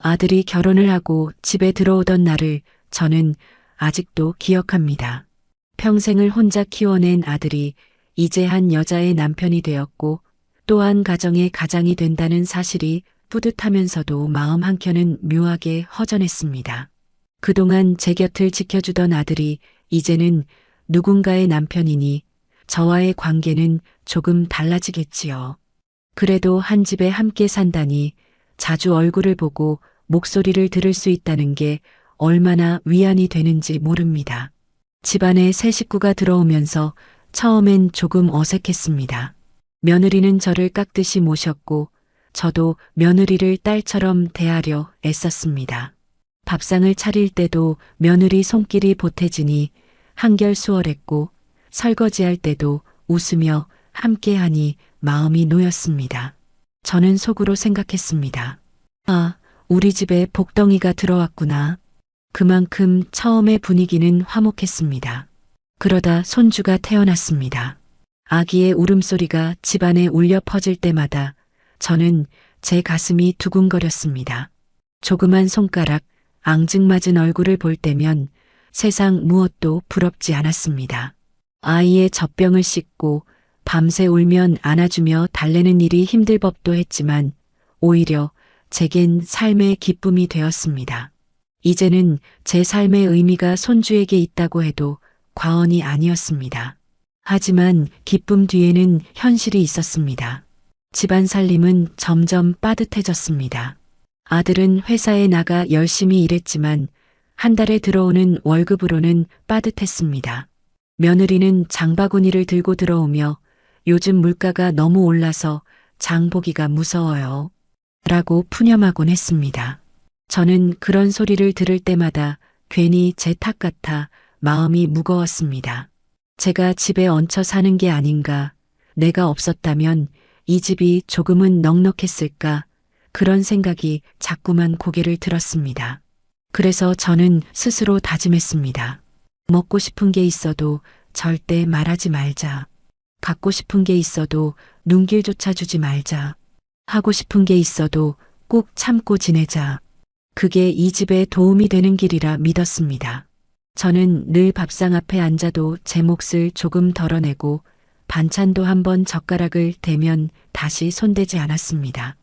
아들이 결혼을 하고 집에 들어오던 날을 저는 아직도 기억합니다. 평생을 혼자 키워낸 아들이 이제 한 여자의 남편이 되었고 또 한 가정의 가장이 된다는 사실이 뿌듯하면서도 마음 한켠은 묘하게 허전했습니다. 그동안 제 곁을 지켜주던 아들이 이제는 누군가의 남편이니 저와의 관계는 조금 달라지겠지요. 그래도 한 집에 함께 산다니 자주 얼굴을 보고 목소리를 들을 수 있다는 게 얼마나 위안이 되는지 모릅니다. 집안에 새 식구가 들어오면서 처음엔 조금 어색했습니다. 며느리는 저를 깍듯이 모셨고 저도 며느리를 딸처럼 대하려 애썼습니다. 밥상을 차릴 때도 며느리 손길이 보태지니 한결 수월했고 설거지할 때도 웃으며 함께하니 마음이 놓였습니다. 저는 속으로 생각했습니다. 아, 우리 집에 복덩이가 들어왔구나. 그만큼 처음의 분위기는 화목했습니다. 그러다 손주가 태어났습니다. 아기의 울음소리가 집안에 울려 퍼질 때마다 저는 제 가슴이 두근거렸습니다. 조그만 손가락, 앙증맞은 얼굴을 볼 때면 세상 무엇도 부럽지 않았습니다. 아이의 젖병을 씻고 밤새 울면 안아주며 달래는 일이 힘들 법도 했지만 오히려 제겐 삶의 기쁨이 되었습니다. 이제는 제 삶의 의미가 손주에게 있다고 해도 과언이 아니었습니다. 하지만 기쁨 뒤에는 현실이 있었습니다. 집안 살림은 점점 빠듯해졌습니다. 아들은 회사에 나가 열심히 일했지만 한 달에 들어오는 월급으로는 빠듯했습니다. 며느리는 장바구니를 들고 들어오며 요즘 물가가 너무 올라서 장 보기가 무서워요. 라고 푸념하곤 했습니다. 저는 그런 소리를 들을 때마다 괜히 제 탓 같아 마음이 무거웠습니다. 제가 집에 얹혀 사는 게 아닌가, 내가 없었다면 이 집이 조금은 넉넉했을까, 그런 생각이 자꾸만 고개를 들었습니다. 그래서 저는 스스로 다짐했습니다. 먹고 싶은 게 있어도 절대 말하지 말자. 갖고 싶은 게 있어도 눈길조차 주지 말자. 하고 싶은 게 있어도 꼭 참고 지내자. 그게 이 집에 도움이 되는 길이라 믿었습니다. 저는 늘 밥상 앞에 앉아도 제 몫을 조금 덜어내고 반찬도 한번 젓가락을 대면 다시 손대지 않았습니다.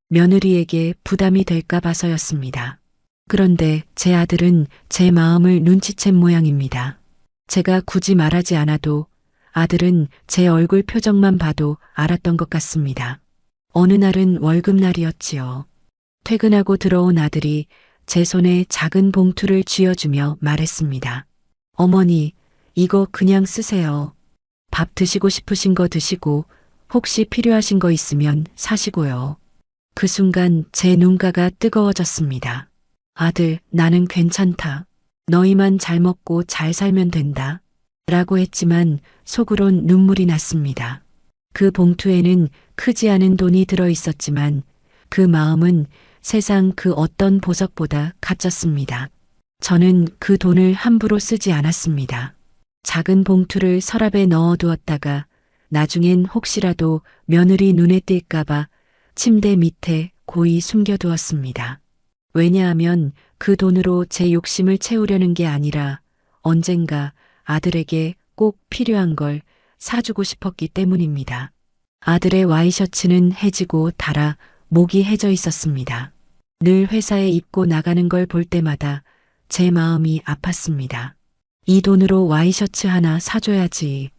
며느리에게 부담이 될까 봐서였습니다. 그런데 제 아들은 제 마음을 눈치챈 모양입니다. 제가 굳이 말하지 않아도 아들은 제 얼굴 표정만 봐도 알았던 것 같습니다. 어느 날은 월급날이었지요. 퇴근하고 들어온 아들이 제 손에 작은 봉투를 쥐어주며 말했습니다. 어머니, 이거 그냥 쓰세요. 밥 드시고 싶으신 거 드시고 혹시 필요하신 거 있으면 사시고요. 그 순간 제 눈가가 뜨거워졌습니다. 아들, 나는 괜찮다. 너희만 잘 먹고 잘 살면 된다. 라고 했지만 속으론 눈물이 났습니다. 그 봉투에는 크지 않은 돈이 들어 있었지만 그 마음은 세상 그 어떤 보석보다 값졌습니다. 저는 그 돈을 함부로 쓰지 않았습니다. 작은 봉투를 서랍에 넣어두었다가 나중엔 혹시라도 며느리 눈에 띌까봐 침대 밑에 고이 숨겨두었습니다. 왜냐하면 그 돈으로 제 욕심을 채우려는 게 아니라 언젠가 아들에게 꼭 필요한 걸 사주고 싶었기 때문입니다. 아들의 와이셔츠는 해지고 닳아 목이 해져 있었습니다. 늘 회사에 입고 나가는 걸 볼 때마다 제 마음이 아팠습니다. 이 돈으로 와이셔츠 하나 사줘야지.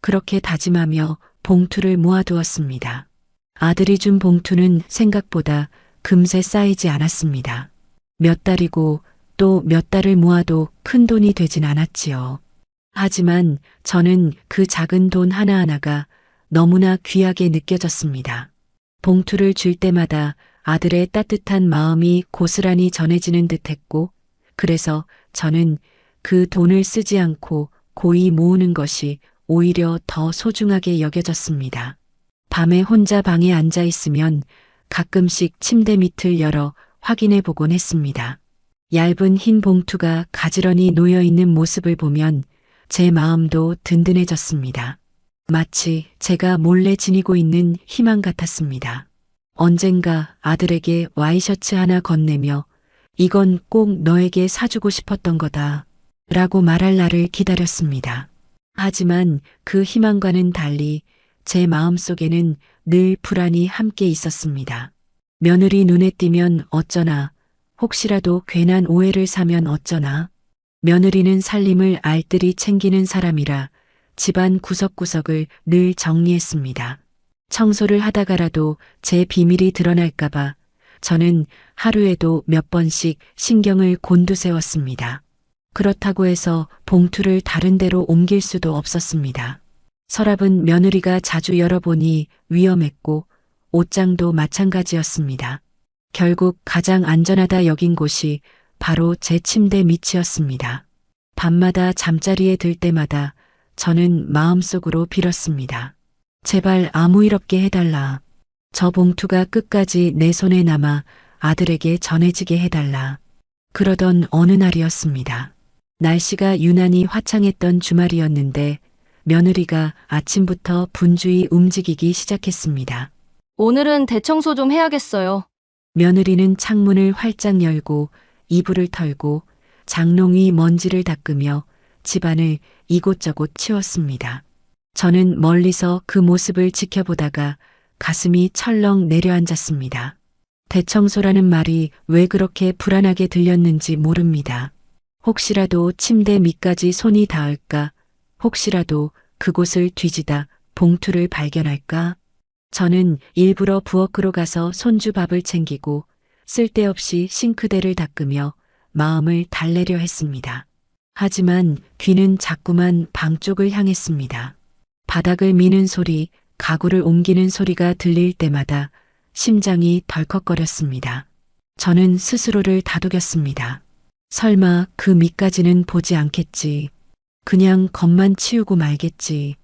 그렇게 다짐하며 봉투를 모아두었습니다. 아들이 준 봉투는 생각보다 금세 쌓이지 않았습니다. 몇 달이고 또 몇 달을 모아도 큰 돈이 되진 않았지요. 하지만 저는 그 작은 돈 하나하나가 너무나 귀하게 느껴졌습니다. 봉투를 줄 때마다 아들의 따뜻한 마음이 고스란히 전해지는 듯했고, 그래서 저는 그 돈을 쓰지 않고 고이 모으는 것이 오히려 더 소중하게 여겨졌습니다. 밤에 혼자 방에 앉아 있으면 가끔씩 침대 밑을 열어 확인해 보곤 했습니다. 얇은 흰 봉투가 가지런히 놓여 있는 모습을 보면 제 마음도 든든해졌습니다. 마치 제가 몰래 지니고 있는 희망 같았습니다. 언젠가 아들에게 와이셔츠 하나 건네며 이건 꼭 너에게 사주고 싶었던 거다. 라고 말할 날을 기다렸습니다. 하지만 그 희망과는 달리 제 마음속에는 늘 불안이 함께 있었습니다. 며느리 눈에 띄면 어쩌나, 혹시라도 괜한 오해를 사면 어쩌나. 며느리는 살림을 알뜰히 챙기는 사람이라 집안 구석구석을 늘 정리했습니다. 청소를 하다가라도 제 비밀이 드러날까봐 저는 하루에도 몇 번씩 신경을 곤두세웠습니다. 그렇다고 해서 봉투를 다른 데로 옮길 수도 없었습니다. 서랍은 며느리가 자주 열어보니 위험했고 옷장도 마찬가지였습니다. 결국 가장 안전하다 여긴 곳이 바로 제 침대 밑이었습니다. 밤마다 잠자리에 들 때마다 저는 마음속으로 빌었습니다. 제발 아무 일 없게 해달라. 저 봉투가 끝까지 내 손에 남아 아들에게 전해지게 해달라. 그러던 어느 날이었습니다. 날씨가 유난히 화창했던 주말이었는데 며느리가 아침부터 분주히 움직이기 시작했습니다. 오늘은 대청소 좀 해야겠어요. 며느리는 창문을 활짝 열고 이불을 털고 장롱이 먼지를 닦으며 집안을 이곳저곳 치웠습니다. 저는 멀리서 그 모습을 지켜보다가 가슴이 철렁 내려앉았습니다. 대청소라는 말이 왜 그렇게 불안하게 들렸는지 모릅니다. 혹시라도 침대 밑까지 손이 닿을까? 혹시라도 그곳을 뒤지다 봉투를 발견할까? 저는 일부러 부엌으로 가서 손주 밥을 챙기고 쓸데없이 싱크대를 닦으며 마음을 달래려 했습니다. 하지만 귀는 자꾸만 방 쪽을 향했습니다. 바닥을 미는 소리, 가구를 옮기는 소리가 들릴 때마다 심장이 덜컥거렸습니다. 저는 스스로를 다독였습니다. 설마 그 밑까지는 보지 않겠지. 그냥 겉만 치우고 말겠지.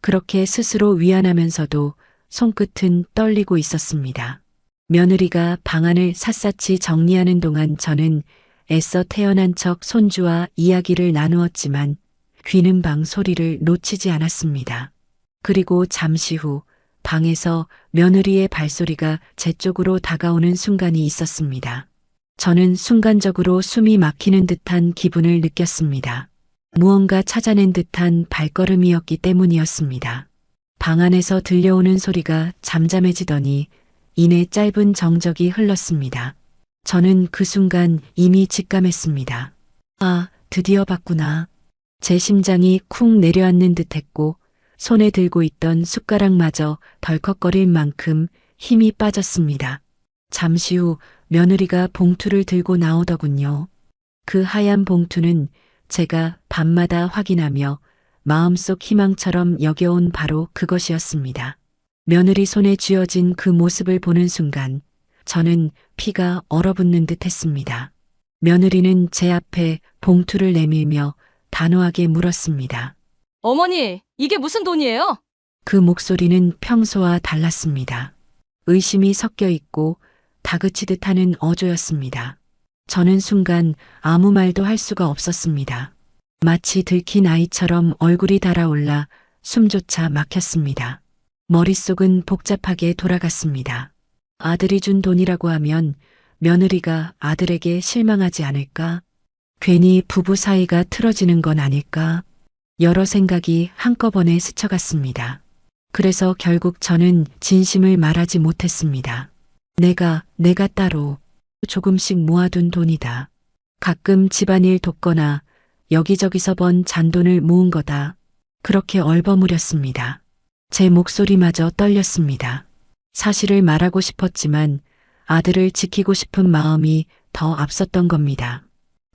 그렇게 스스로 위안하면서도 손끝은 떨리고 있었습니다. 며느리가 방안을 샅샅이 정리하는 동안 저는 애써 태어난 척 손주와 이야기를 나누었지만 귀는 방 소리를 놓치지 않았습니다. 그리고 잠시 후 방에서 며느리의 발소리가 제 쪽으로 다가오는 순간이 있었습니다. 저는 순간적으로 숨이 막히는 듯한 기분을 느꼈습니다. 무언가 찾아낸 듯한 발걸음이었기 때문이었습니다. 방 안에서 들려오는 소리가 잠잠해지더니 이내 짧은 정적이 흘렀습니다. 저는 그 순간 이미 직감했습니다. 아, 드디어 봤구나. 제 심장이 쿵 내려앉는 듯했고 손에 들고 있던 숟가락마저 덜컥거릴 만큼 힘이 빠졌습니다. 잠시 후 며느리가 봉투를 들고 나오더군요. 그 하얀 봉투는 제가 밤마다 확인하며 마음속 희망처럼 여겨온 바로 그것이었습니다. 며느리 손에 쥐어진 그 모습을 보는 순간 저는 피가 얼어붙는 듯 했습니다. 며느리는 제 앞에 봉투를 내밀며 단호하게 물었습니다. 어머니, 이게 무슨 돈이에요? 그 목소리는 평소와 달랐습니다. 의심이 섞여 있고 다그치듯 하는 어조였습니다. 저는 순간 아무 말도 할 수가 없었습니다. 마치 들킨 아이처럼 얼굴이 달아올라 숨조차 막혔습니다. 머릿속은 복잡하게 돌아갔습니다. 아들이 준 돈이라고 하면 며느리가 아들에게 실망하지 않을까? 괜히 부부 사이가 틀어지는 건 아닐까? 여러 생각이 한꺼번에 스쳐갔습니다. 그래서 결국 저는 진심을 말하지 못했습니다. 내가 따로 조금씩 모아둔 돈이다. 가끔 집안일 돕거나 여기저기서 번 잔돈을 모은 거다. 그렇게 얼버무렸습니다. 제 목소리마저 떨렸습니다. 사실을 말하고 싶었지만 아들을 지키고 싶은 마음이 더 앞섰던 겁니다.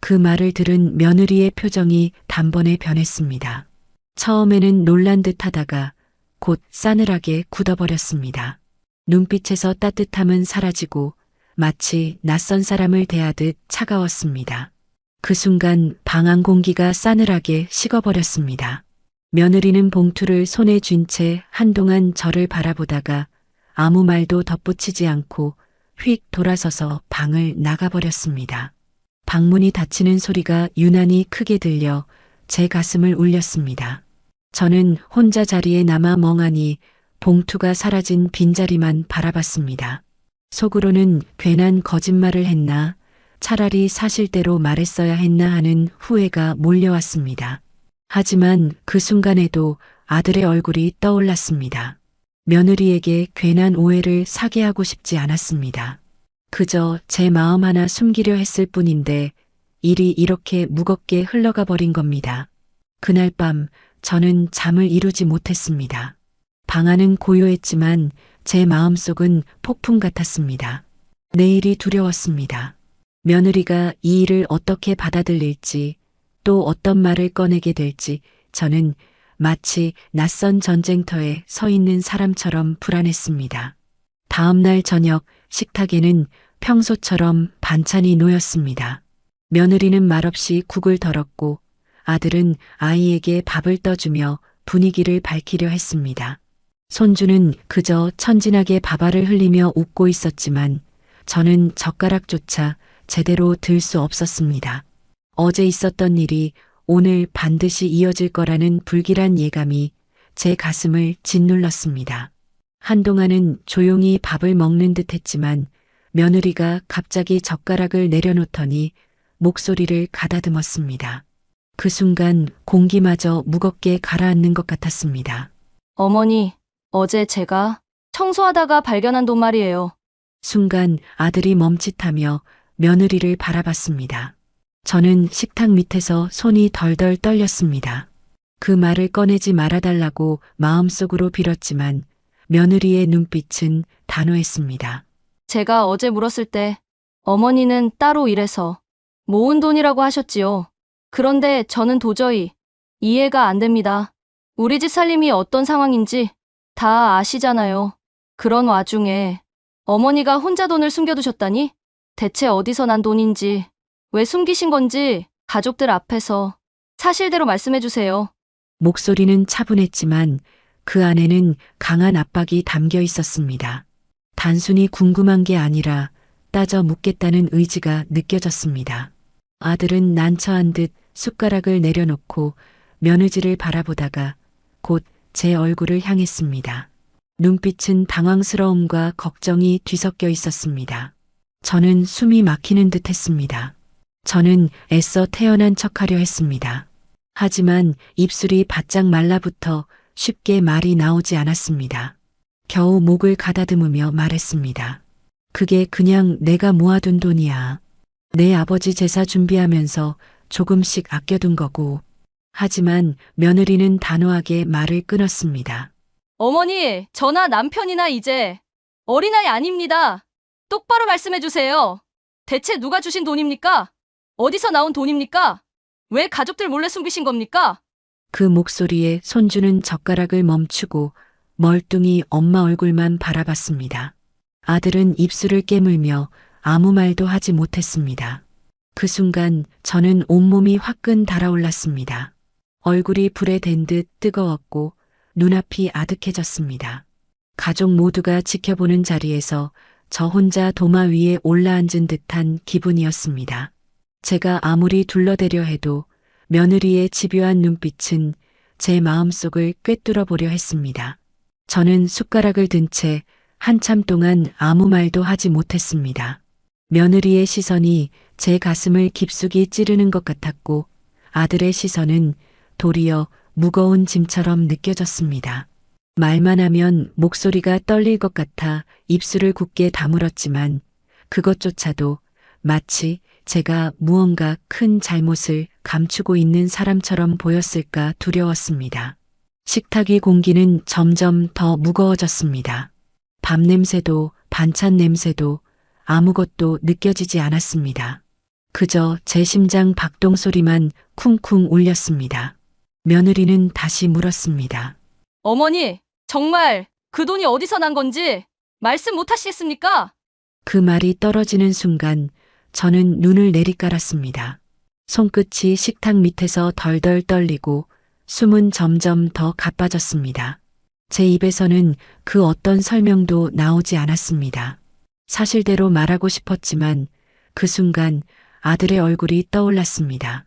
그 말을 들은 며느리의 표정이 단번에 변했습니다. 처음에는 놀란 듯 하다가 곧 싸늘하게 굳어버렸습니다. 눈빛에서 따뜻함은 사라지고 마치 낯선 사람을 대하듯 차가웠습니다. 그 순간 방 안 공기가 싸늘하게 식어버렸습니다. 며느리는 봉투를 손에 쥔 채 한동안 저를 바라보다가 아무 말도 덧붙이지 않고 휙 돌아서서 방을 나가버렸습니다. 방문이 닫히는 소리가 유난히 크게 들려 제 가슴을 울렸습니다. 저는 혼자 자리에 남아 멍하니 봉투가 사라진 빈자리만 바라봤습니다. 속으로는 괜한 거짓말을 했나, 차라리 사실대로 말했어야 했나 하는 후회가 몰려왔습니다. 하지만 그 순간에도 아들의 얼굴이 떠올랐습니다. 며느리에게 괜한 오해를 사게 하고 싶지 않았습니다. 그저 제 마음 하나 숨기려 했을 뿐인데 일이 이렇게 무겁게 흘러가 버린 겁니다. 그날 밤 저는 잠을 이루지 못했습니다. 방 안은 고요했지만 제 마음속은 폭풍 같았습니다. 내일이 두려웠습니다. 며느리가 이 일을 어떻게 받아들일지, 또 어떤 말을 꺼내게 될지 저는 마치 낯선 전쟁터에 서 있는 사람처럼 불안했습니다. 다음 날 저녁 식탁에는 평소처럼 반찬이 놓였습니다. 며느리는 말없이 국을 덜었고 아들은 아이에게 밥을 떠주며 분위기를 밝히려 했습니다. 손주는 그저 천진하게 밥알을 흘리며 웃고 있었지만 저는 젓가락조차 제대로 들 수 없었습니다. 어제 있었던 일이 오늘 반드시 이어질 거라는 불길한 예감이 제 가슴을 짓눌렀습니다. 한동안은 조용히 밥을 먹는 듯 했지만 며느리가 갑자기 젓가락을 내려놓더니 목소리를 가다듬었습니다. 그 순간 공기마저 무겁게 가라앉는 것 같았습니다. 어머니, 어제 제가 청소하다가 발견한 돈 말이에요. 순간 아들이 멈칫하며 며느리를 바라봤습니다. 저는 식탁 밑에서 손이 덜덜 떨렸습니다. 그 말을 꺼내지 말아달라고 마음속으로 빌었지만 며느리의 눈빛은 단호했습니다. 제가 어제 물었을 때 어머니는 따로 일해서 모은 돈이라고 하셨지요. 그런데 저는 도저히 이해가 안 됩니다. 우리 집 살림이 어떤 상황인지 다 아시잖아요. 그런 와중에 어머니가 혼자 돈을 숨겨두셨다니? 대체 어디서 난 돈인지, 왜 숨기신 건지 가족들 앞에서 사실대로 말씀해 주세요. 목소리는 차분했지만 그 안에는 강한 압박이 담겨 있었습니다. 단순히 궁금한 게 아니라 따져 묻겠다는 의지가 느껴졌습니다. 아들은 난처한 듯 숟가락을 내려놓고 며느지를 바라보다가 곧 제 얼굴을 향했습니다. 눈빛은 당황스러움과 걱정이 뒤섞여 있었습니다. 저는 숨이 막히는 듯 했습니다. 저는 애써 태어난 척하려 했습니다. 하지만 입술이 바짝 말라붙어 쉽게 말이 나오지 않았습니다. 겨우 목을 가다듬으며 말했습니다. 그게 그냥 내가 모아둔 돈이야. 내 아버지 제사 준비하면서 조금씩 아껴둔 거고. 하지만 며느리는 단호하게 말을 끊었습니다. 어머니, 저나 남편이나 이제 어린아이 아닙니다. 똑바로 말씀해 주세요. 대체 누가 주신 돈입니까? 어디서 나온 돈입니까? 왜 가족들 몰래 숨기신 겁니까? 그 목소리에 손주는 젓가락을 멈추고 멀뚱히 엄마 얼굴만 바라봤습니다. 아들은 입술을 깨물며 아무 말도 하지 못했습니다. 그 순간 저는 온몸이 화끈 달아올랐습니다. 얼굴이 불에 댄 듯 뜨거웠고 눈앞이 아득해졌습니다. 가족 모두가 지켜보는 자리에서 저 혼자 도마 위에 올라앉은 듯한 기분이었습니다. 제가 아무리 둘러대려 해도 며느리의 집요한 눈빛은 제 마음속을 꿰뚫어 보려 했습니다. 저는 숟가락을 든 채 한참 동안 아무 말도 하지 못했습니다. 며느리의 시선이 제 가슴을 깊숙이 찌르는 것 같았고 아들의 시선은 도리어 무거운 짐처럼 느껴졌습니다. 말만 하면 목소리가 떨릴 것 같아 입술을 굳게 다물었지만 그것조차도 마치 제가 무언가 큰 잘못을 감추고 있는 사람처럼 보였을까 두려웠습니다. 식탁 위 공기는 점점 더 무거워졌습니다. 밥 냄새도 반찬 냄새도 아무것도 느껴지지 않았습니다. 그저 제 심장 박동 소리만 쿵쿵 울렸습니다. 며느리는 다시 물었습니다. 어머니, 정말 그 돈이 어디서 난 건지 말씀 못 하시겠습니까? 그 말이 떨어지는 순간 저는 눈을 내리깔았습니다. 손끝이 식탁 밑에서 덜덜 떨리고 숨은 점점 더 가빠졌습니다. 제 입에서는 그 어떤 설명도 나오지 않았습니다. 사실대로 말하고 싶었지만 그 순간 아들의 얼굴이 떠올랐습니다.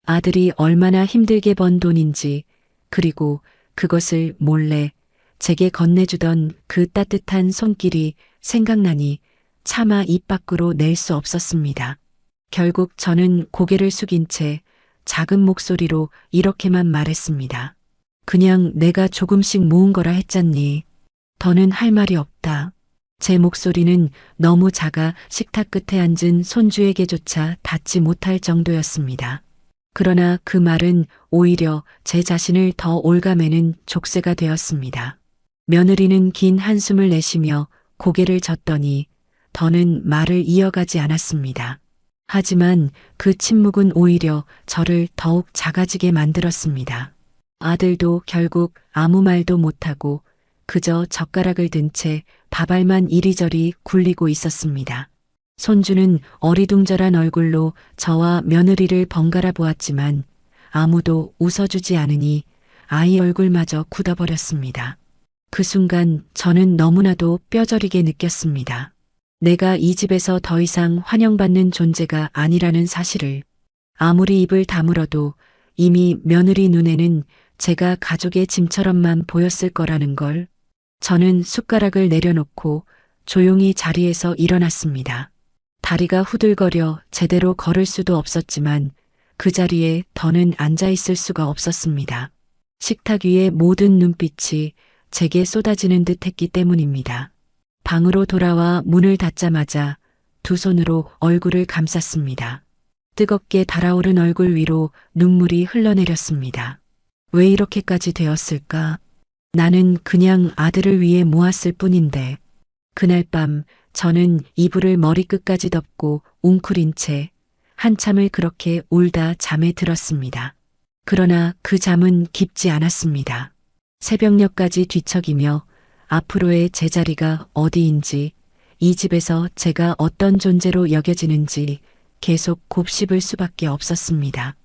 아들이 얼마나 힘들게 번 돈인지, 그리고 그것을 몰래 제게 건네주던 그 따뜻한 손길이 생각나니 차마 입 밖으로 낼 수 없었습니다. 결국 저는 고개를 숙인 채 작은 목소리로 이렇게만 말했습니다. 그냥 내가 조금씩 모은 거라 했잖니. 더는 할 말이 없다. 제 목소리는 너무 작아 식탁 끝에 앉은 손주에게조차 닿지 못할 정도였습니다. 그러나 그 말은 오히려 제 자신을 더 올가매는 족쇄가 되었습니다. 며느리는 긴 한숨을 내쉬며 고개를 젓더니 더는 말을 이어가지 않았습니다. 하지만 그 침묵은 오히려 저를 더욱 작아지게 만들었습니다. 아들도 결국 아무 말도 못하고 그저 젓가락을 든 채 밥알만 이리저리 굴리고 있었습니다. 손주는 어리둥절한 얼굴로 저와 며느리를 번갈아 보았지만 아무도 웃어주지 않으니 아이 얼굴마저 굳어버렸습니다. 그 순간 저는 너무나도 뼈저리게 느꼈습니다. 내가 이 집에서 더 이상 환영받는 존재가 아니라는 사실을. 아무리 입을 다물어도 이미 며느리 눈에는 제가 가족의 짐처럼만 보였을 거라는 걸. 저는 숟가락을 내려놓고 조용히 자리에서 일어났습니다. 다리가 후들거려 제대로 걸을 수도 없었지만 그 자리에 더는 앉아 있을 수가 없었습니다. 식탁 위의 모든 눈빛이 제게 쏟아지는 듯 했기 때문입니다. 방으로 돌아와 문을 닫자마자 두 손으로 얼굴을 감쌌습니다. 뜨겁게 달아오른 얼굴 위로 눈물이 흘러내렸습니다. 왜 이렇게까지 되었을까? 나는 그냥 아들을 위해 모았을 뿐인데. 그날 밤 저는 이불을 머리끝까지 덮고 웅크린 채 한참을 그렇게 울다 잠에 들었습니다. 그러나 그 잠은 깊지 않았습니다. 새벽녘까지 뒤척이며 앞으로의 제자리가 어디인지, 이 집에서 제가 어떤 존재로 여겨지는지 계속 곱씹을 수밖에 없었습니다.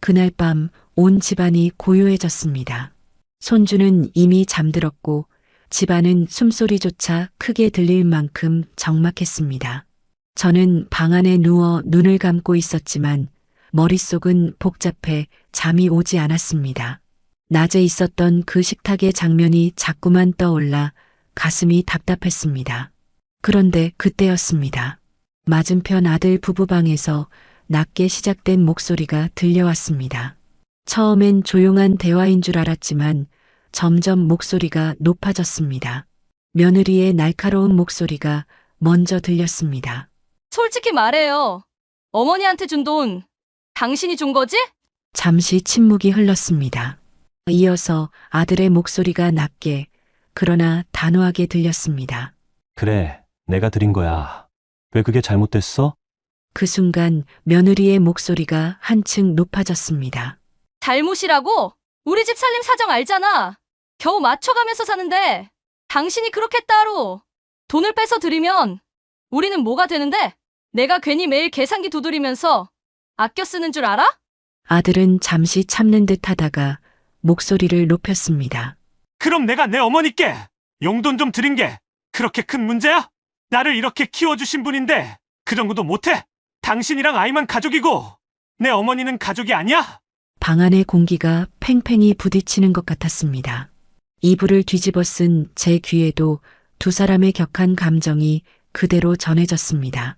그날 밤 온 집안이 고요해졌습니다. 손주는 이미 잠들었고 집안은 숨소리조차 크게 들릴 만큼 적막했습니다. 저는 방 안에 누워 눈을 감고 있었지만 머릿속은 복잡해 잠이 오지 않았습니다. 낮에 있었던 그 식탁의 장면이 자꾸만 떠올라 가슴이 답답했습니다. 그런데 그때였습니다. 맞은편 아들 부부방에서 낮게 시작된 목소리가 들려왔습니다. 처음엔 조용한 대화인 줄 알았지만 점점 목소리가 높아졌습니다. 며느리의 날카로운 목소리가 먼저 들렸습니다. 솔직히 말해요. 어머니한테 준 돈 당신이 준 거지? 잠시 침묵이 흘렀습니다. 이어서 아들의 목소리가 낮게 그러나 단호하게 들렸습니다. 그래, 내가 드린 거야. 왜 그게 잘못됐어? 그 순간 며느리의 목소리가 한층 높아졌습니다. 잘못이라고? 우리 집 살림 사정 알잖아. 겨우 맞춰가면서 사는데 당신이 그렇게 따로 돈을 빼서 드리면 우리는 뭐가 되는데? 내가 괜히 매일 계산기 두드리면서 아껴 쓰는 줄 알아? 아들은 잠시 참는 듯 하다가 목소리를 높였습니다. 그럼 내가 내 어머니께 용돈 좀 드린 게 그렇게 큰 문제야? 나를 이렇게 키워주신 분인데 그 정도도 못해? 당신이랑 아이만 가족이고 내 어머니는 가족이 아니야? 방 안의 공기가 팽팽히 부딪히는 것 같았습니다. 이불을 뒤집어 쓴 제 귀에도 두 사람의 격한 감정이 그대로 전해졌습니다.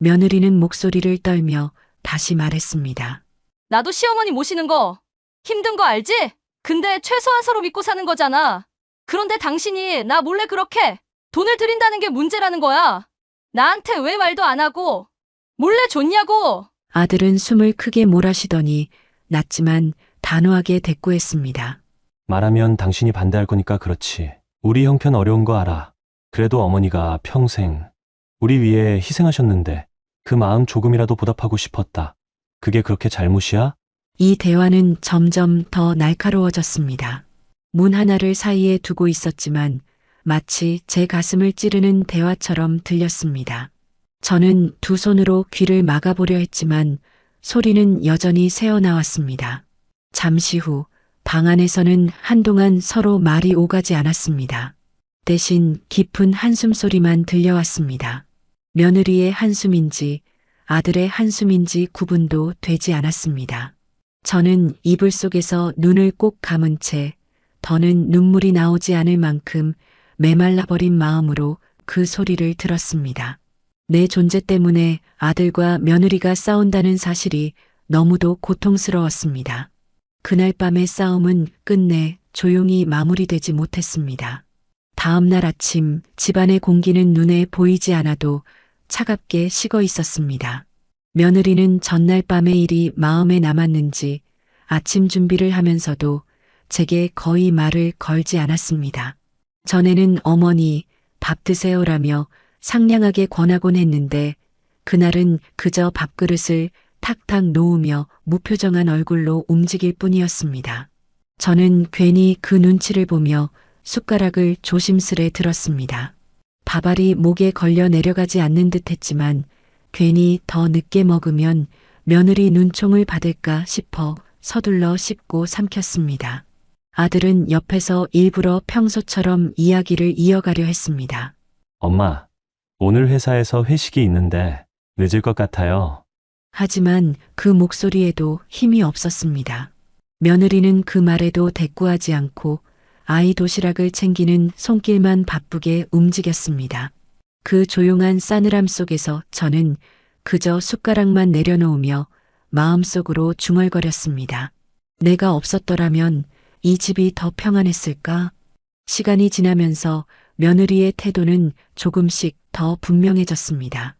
며느리는 목소리를 떨며 다시 말했습니다. 나도 시어머니 모시는 거 힘든 거 알지? 근데 최소한 서로 믿고 사는 거잖아. 그런데 당신이 나 몰래 그렇게 돈을 드린다는 게 문제라는 거야. 나한테 왜 말도 안 하고 몰래 줬냐고. 아들은 숨을 크게 몰아쉬더니 낮지만 단호하게 대꾸했습니다. 말하면 당신이 반대할 거니까 그렇지. 우리 형편 어려운 거 알아. 그래도 어머니가 평생 우리 위해 희생하셨는데 그 마음 조금이라도 보답하고 싶었다. 그게 그렇게 잘못이야? 이 대화는 점점 더 날카로워졌습니다. 문 하나를 사이에 두고 있었지만 마치 제 가슴을 찌르는 대화처럼 들렸습니다. 저는 두 손으로 귀를 막아보려 했지만 소리는 여전히 새어나왔습니다. 잠시 후 방 안에서는 한동안 서로 말이 오가지 않았습니다. 대신 깊은 한숨 소리만 들려왔습니다. 며느리의 한숨인지 아들의 한숨인지 구분도 되지 않았습니다. 저는 이불 속에서 눈을 꼭 감은 채 더는 눈물이 나오지 않을 만큼 메말라버린 마음으로 그 소리를 들었습니다. 내 존재 때문에 아들과 며느리가 싸운다는 사실이 너무도 고통스러웠습니다. 그날 밤의 싸움은 끝내 조용히 마무리되지 못했습니다. 다음 날 아침 집안의 공기는 눈에 보이지 않아도 차갑게 식어 있었습니다. 며느리는 전날 밤의 일이 마음에 남았는지 아침 준비를 하면서도 제게 거의 말을 걸지 않았습니다. 전에는 어머니 밥 드세요라며 상냥하게 권하곤 했는데 그날은 그저 밥그릇을 탁탁 놓으며 무표정한 얼굴로 움직일 뿐이었습니다. 저는 괜히 그 눈치를 보며 숟가락을 조심스레 들었습니다. 밥알이 목에 걸려 내려가지 않는 듯 했지만 괜히 더 늦게 먹으면 며느리 눈총을 받을까 싶어 서둘러 씹고 삼켰습니다. 아들은 옆에서 일부러 평소처럼 이야기를 이어가려 했습니다. 엄마, 오늘 회사에서 회식이 있는데 늦을 것 같아요. 하지만 그 목소리에도 힘이 없었습니다. 며느리는 그 말에도 대꾸하지 않고 아이 도시락을 챙기는 손길만 바쁘게 움직였습니다. 그 조용한 싸늘함 속에서 저는 그저 숟가락만 내려놓으며 마음속으로 중얼거렸습니다. 내가 없었더라면 이 집이 더 평안했을까? 시간이 지나면서 며느리의 태도는 조금씩 더 분명해졌습니다.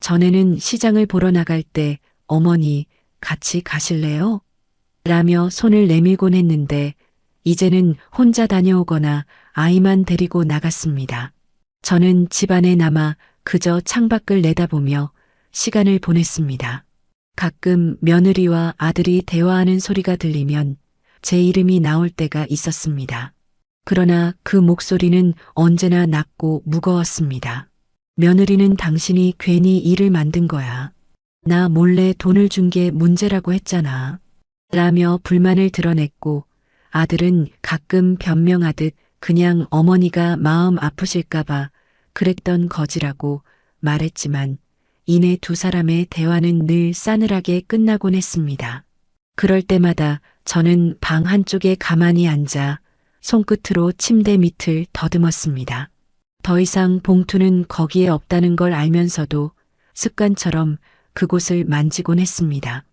전에는 시장을 보러 나갈 때 어머니 같이 가실래요? 라며 손을 내밀곤 했는데 이제는 혼자 다녀오거나 아이만 데리고 나갔습니다. 저는 집안에 남아 그저 창밖을 내다보며 시간을 보냈습니다. 가끔 며느리와 아들이 대화하는 소리가 들리면 제 이름이 나올 때가 있었습니다. 그러나 그 목소리는 언제나 낮고 무거웠습니다. 며느리는 당신이 괜히 일을 만든 거야. 나 몰래 돈을 준 게 문제라고 했잖아. 라며 불만을 드러냈고 아들은 가끔 변명하듯 그냥 어머니가 마음 아프실까봐 그랬던 거지라고 말했지만 이내 두 사람의 대화는 늘 싸늘하게 끝나곤 했습니다. 그럴 때마다 저는 방 한쪽에 가만히 앉아 손끝으로 침대 밑을 더듬었습니다. 더 이상 봉투는 거기에 없다는 걸 알면서도 습관처럼 그곳을 만지곤 했습니다.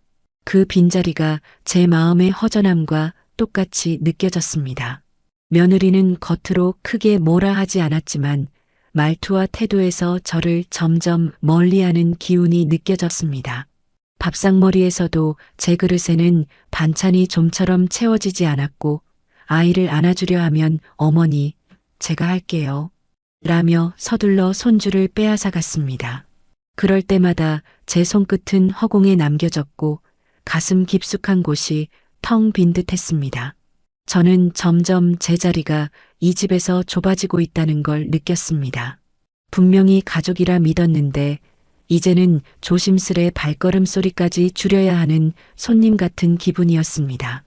그 빈자리가 제 마음의 허전함과 똑같이 느껴졌습니다. 며느리는 겉으로 크게 뭐라 하지 않았지만 말투와 태도에서 저를 점점 멀리하는 기운이 느껴졌습니다. 밥상머리에서도 제 그릇에는 반찬이 좀처럼 채워지지 않았고 아이를 안아주려 하면 어머니, 제가 할게요. 라며 서둘러 손주를 빼앗아 갔습니다. 그럴 때마다 제 손끝은 허공에 남겨졌고 가슴 깊숙한 곳이 텅 빈 듯 했습니다. 저는 점점 제 자리가 이 집에서 좁아지고 있다는 걸 느꼈습니다. 분명히 가족이라 믿었는데 이제는 조심스레 발걸음 소리까지 줄여야 하는 손님 같은 기분이었습니다.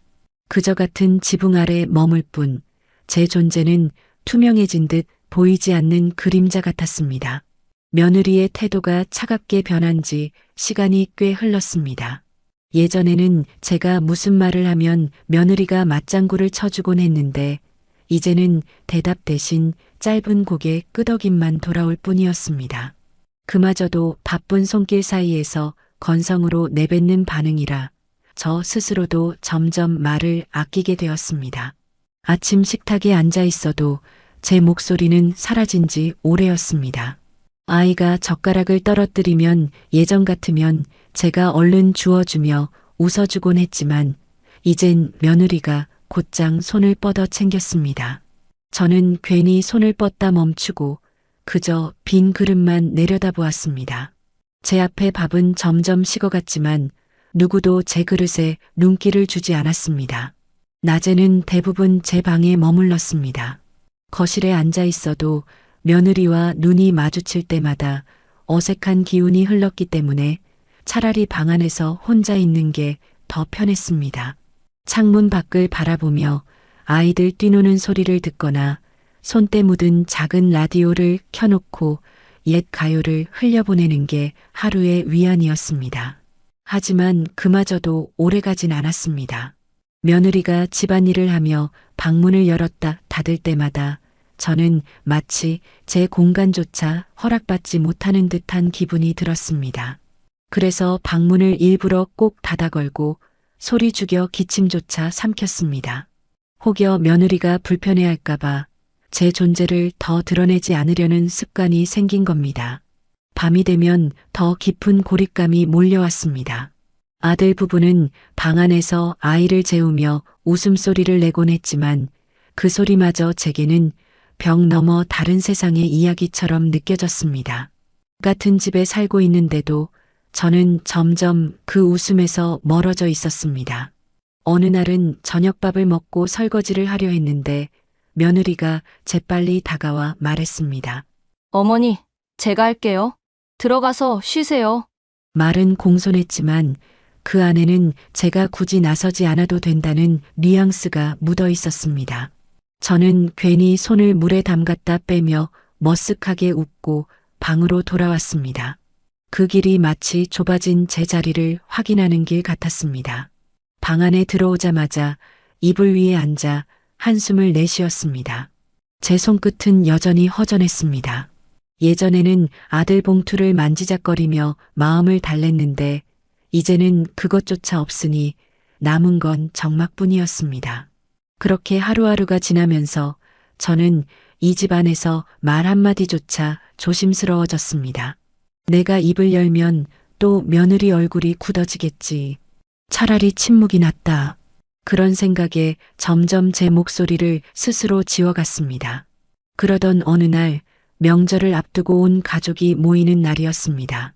그저 같은 지붕 아래 머물 뿐 제 존재는 투명해진 듯 보이지 않는 그림자 같았습니다. 며느리의 태도가 차갑게 변한 지 시간이 꽤 흘렀습니다. 예전에는 제가 무슨 말을 하면 며느리가 맞장구를 쳐주곤 했는데 이제는 대답 대신 짧은 고개 끄덕임만 돌아올 뿐이었습니다. 그마저도 바쁜 손길 사이에서 건성으로 내뱉는 반응이라 저 스스로도 점점 말을 아끼게 되었습니다. 아침 식탁에 앉아 있어도 제 목소리는 사라진 지 오래였습니다. 아이가 젓가락을 떨어뜨리면 예전 같으면 제가 얼른 주워주며 웃어주곤 했지만 이젠 며느리가 곧장 손을 뻗어 챙겼습니다. 저는 괜히 손을 뻗다 멈추고 그저 빈 그릇만 내려다보았습니다. 제 앞에 밥은 점점 식어갔지만 누구도 제 그릇에 눈길을 주지 않았습니다. 낮에는 대부분 제 방에 머물렀습니다. 거실에 앉아 있어도 며느리와 눈이 마주칠 때마다 어색한 기운이 흘렀기 때문에 차라리 방 안에서 혼자 있는 게 더 편했습니다. 창문 밖을 바라보며 아이들 뛰노는 소리를 듣거나 손때 묻은 작은 라디오를 켜놓고 옛 가요를 흘려보내는 게 하루의 위안이었습니다. 하지만 그마저도 오래가진 않았습니다. 며느리가 집안일을 하며 방문을 열었다 닫을 때마다 저는 마치 제 공간조차 허락받지 못하는 듯한 기분이 들었습니다. 그래서 방문을 일부러 꼭 닫아 걸고 소리 죽여 기침조차 삼켰습니다. 혹여 며느리가 불편해할까봐 제 존재를 더 드러내지 않으려는 습관이 생긴 겁니다. 밤이 되면 더 깊은 고립감이 몰려왔습니다. 아들 부부는 방 안에서 아이를 재우며 웃음소리를 내곤 했지만 그 소리마저 제게는 벽 너머 다른 세상의 이야기처럼 느껴졌습니다. 같은 집에 살고 있는데도 저는 점점 그 웃음에서 멀어져 있었습니다. 어느 날은 저녁밥을 먹고 설거지를 하려 했는데 며느리가 재빨리 다가와 말했습니다. 어머니, 제가 할게요. 들어가서 쉬세요. 말은 공손했지만 그 안에는 제가 굳이 나서지 않아도 된다는 뉘앙스가 묻어 있었습니다. 저는 괜히 손을 물에 담갔다 빼며 머쓱하게 웃고 방으로 돌아왔습니다. 그 길이 마치 좁아진 제 자리를 확인하는 길 같았습니다. 방 안에 들어오자마자 이불 위에 앉아 한숨을 내쉬었습니다. 제 손끝은 여전히 허전했습니다. 예전에는 아들 봉투를 만지작거리며 마음을 달랬는데 이제는 그것조차 없으니 남은 건 적막뿐이었습니다. 그렇게 하루하루가 지나면서 저는 이 집 안에서 말 한마디조차 조심스러워졌습니다. 내가 입을 열면 또 며느리 얼굴이 굳어지겠지. 차라리 침묵이 낫다. 그런 생각에 점점 제 목소리를 스스로 지워갔습니다. 그러던 어느 날 명절을 앞두고 온 가족이 모이는 날이었습니다.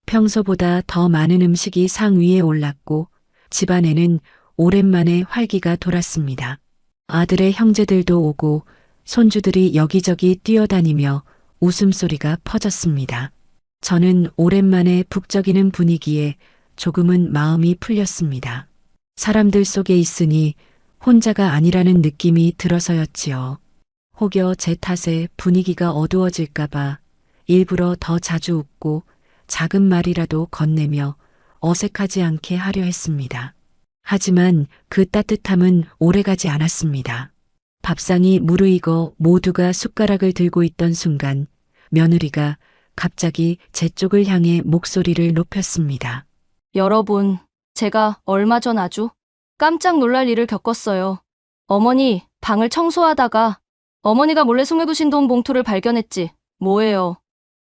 평소보다 더 많은 음식이 상 위에 올랐고 집안에는 오랜만에 활기가 돌았습니다. 아들의 형제들도 오고 손주들이 여기저기 뛰어다니며 웃음소리가 퍼졌습니다. 저는 오랜만에 북적이는 분위기에 조금은 마음이 풀렸습니다. 사람들 속에 있으니 혼자가 아니라는 느낌이 들어서였지요. 혹여 제 탓에 분위기가 어두워질까봐 일부러 더 자주 웃고 작은 말이라도 건네며 어색하지 않게 하려 했습니다. 하지만 그 따뜻함은 오래가지 않았습니다. 밥상이 무르익어 모두가 숟가락을 들고 있던 순간 며느리가 갑자기 제 쪽을 향해 목소리를 높였습니다. 여러분, 제가 얼마 전 아주 깜짝 놀랄 일을 겪었어요. 어머니, 방을 청소하다가 어머니가 몰래 숨겨두신 돈 봉투를 발견했지. 뭐예요?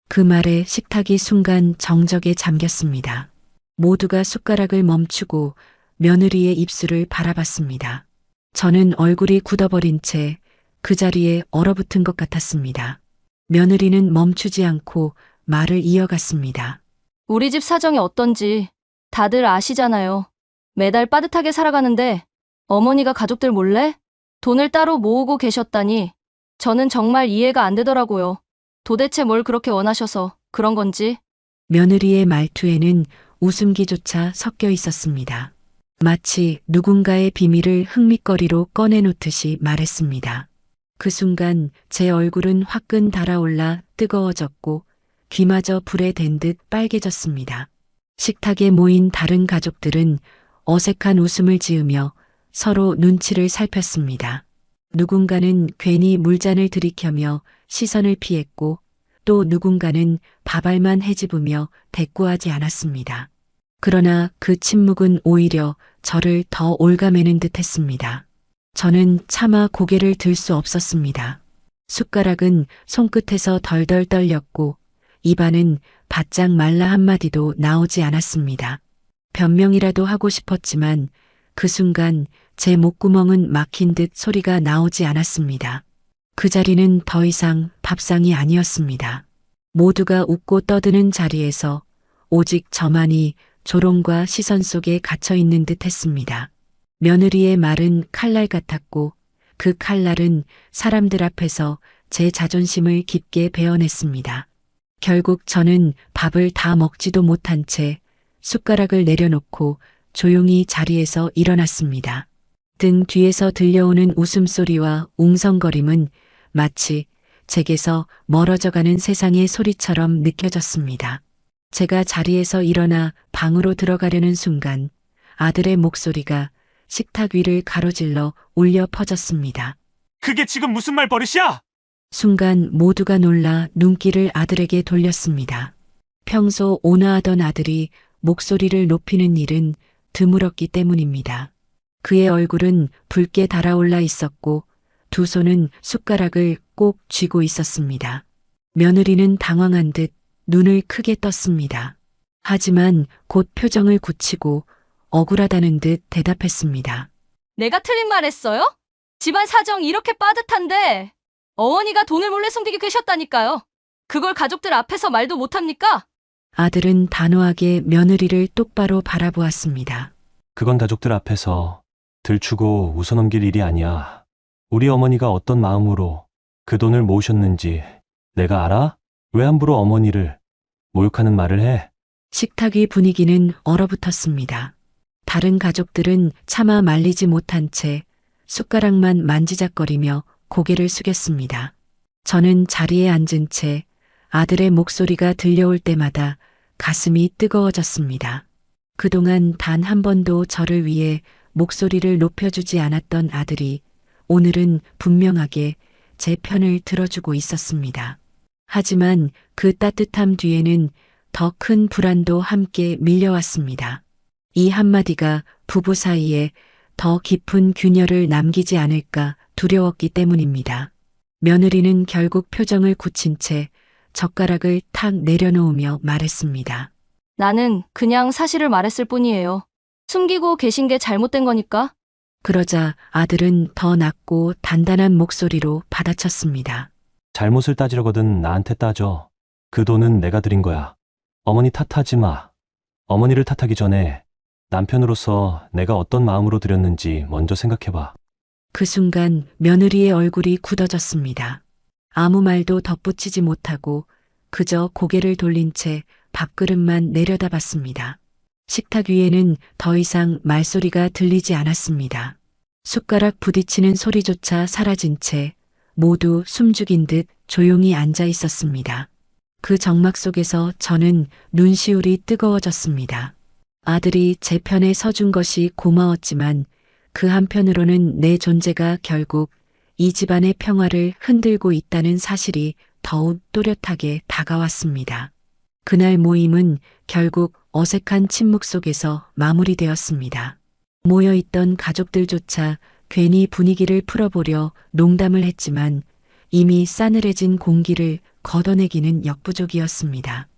그 말에 식탁이 순간 정적에 잠겼습니다. 모두가 숟가락을 멈추고 며느리의 입술을 바라봤습니다. 저는 얼굴이 굳어버린 채 그 자리에 얼어붙은 것 같았습니다. 며느리는 멈추지 않고 말을 이어갔습니다. 우리 집 사정이 어떤지 다들 아시잖아요. 매달 빠듯하게 살아가는데 어머니가 가족들 몰래 돈을 따로 모으고 계셨다니 저는 정말 이해가 안 되더라고요. 도대체 뭘 그렇게 원하셔서 그런 건지. 며느리의 말투에는 웃음기조차 섞여 있었습니다. 마치 누군가의 비밀을 흥미거리로 꺼내놓듯이 말했습니다. 그 순간 제 얼굴은 화끈 달아올라 뜨거워졌고 귀마저 불에 댄 듯 빨개졌습니다. 식탁에 모인 다른 가족들은 어색한 웃음을 지으며 서로 눈치를 살폈습니다. 누군가는 괜히 물잔을 들이켜며 시선을 피했고 또 누군가는 밥알만 헤집으며 대꾸하지 않았습니다. 그러나 그 침묵은 오히려 저를 더 올가매는 듯 했습니다. 저는 차마 고개를 들 수 없었습니다. 숟가락은 손끝에서 덜덜 떨렸고 입안은 바짝 말라 한마디도 나오지 않았습니다. 변명이라도 하고 싶었지만 그 순간 제 목구멍은 막힌 듯 소리가 나오지 않았습니다. 그 자리는 더 이상 밥상이 아니었습니다. 모두가 웃고 떠드는 자리에서 오직 저만이 조롱과 시선 속에 갇혀 있는 듯 했습니다. 며느리의 말은 칼날 같았고 그 칼날은 사람들 앞에서 제 자존심을 깊게 베어냈습니다. 결국 저는 밥을 다 먹지도 못한 채 숟가락을 내려놓고 조용히 자리에서 일어났습니다. 등 뒤에서 들려오는 웃음소리와 웅성거림은 마치 제게서 멀어져가는 세상의 소리처럼 느껴졌습니다. 제가 자리에서 일어나 방으로 들어가려는 순간 아들의 목소리가 식탁 위를 가로질러 울려 퍼졌습니다. 그게 지금 무슨 말 버릇이야? 순간 모두가 놀라 눈길을 아들에게 돌렸습니다. 평소 온화하던 아들이 목소리를 높이는 일은 드물었기 때문입니다. 그의 얼굴은 붉게 달아올라 있었고 두 손은 숟가락을 꼭 쥐고 있었습니다. 며느리는 당황한 듯 눈을 크게 떴습니다. 하지만 곧 표정을 굳히고 억울하다는 듯 대답했습니다. 내가 틀린 말 했어요? 집안 사정 이렇게 빠듯한데 어머니가 돈을 몰래 숨기고 계셨다니까요. 그걸 가족들 앞에서 말도 못합니까? 아들은 단호하게 며느리를 똑바로 바라보았습니다. 그건 가족들 앞에서 들추고 웃어넘길 일이 아니야. 우리 어머니가 어떤 마음으로 그 돈을 모으셨는지 내가 알아? 왜 함부로 어머니를 모욕하는 말을 해? 식탁 위 분위기는 얼어붙었습니다. 다른 가족들은 차마 말리지 못한 채 숟가락만 만지작거리며 고개를 숙였습니다. 저는 자리에 앉은 채 아들의 목소리가 들려올 때마다 가슴이 뜨거워졌습니다. 그동안 단 한 번도 저를 위해 목소리를 높여주지 않았던 아들이 오늘은 분명하게 제 편을 들어주고 있었습니다. 하지만 그 따뜻함 뒤에는 더 큰 불안도 함께 밀려왔습니다. 이 한마디가 부부 사이에 더 깊은 균열을 남기지 않을까 두려웠기 때문입니다. 며느리는 결국 표정을 굳힌 채 젓가락을 탁 내려놓으며 말했습니다. 나는 그냥 사실을 말했을 뿐이에요. 숨기고 계신 게 잘못된 거니까. 그러자 아들은 더 낮고 단단한 목소리로 받아쳤습니다. 잘못을 따지려거든 나한테 따져. 그 돈은 내가 드린 거야. 어머니 탓하지 마. 어머니를 탓하기 전에 남편으로서 내가 어떤 마음으로 드렸는지 먼저 생각해봐. 그 순간 며느리의 얼굴이 굳어졌습니다. 아무 말도 덧붙이지 못하고 그저 고개를 돌린 채 밥그릇만 내려다봤습니다. 식탁 위에는 더 이상 말소리가 들리지 않았습니다. 숟가락 부딪히는 소리조차 사라진 채 모두 숨죽인 듯 조용히 앉아 있었습니다. 그 정막 속에서 저는 눈시울이 뜨거워졌습니다. 아들이 제 편에 서준 것이 고마웠지만 그 한편으로는 내 존재가 결국 이 집안의 평화를 흔들고 있다는 사실이 더욱 또렷하게 다가왔습니다. 그날 모임은 결국 어색한 침묵 속에서 마무리되었습니다. 모여있던 가족들조차 괜히 분위기를 풀어보려 농담을 했지만 이미 싸늘해진 공기를 걷어내기는 역부족이었습니다.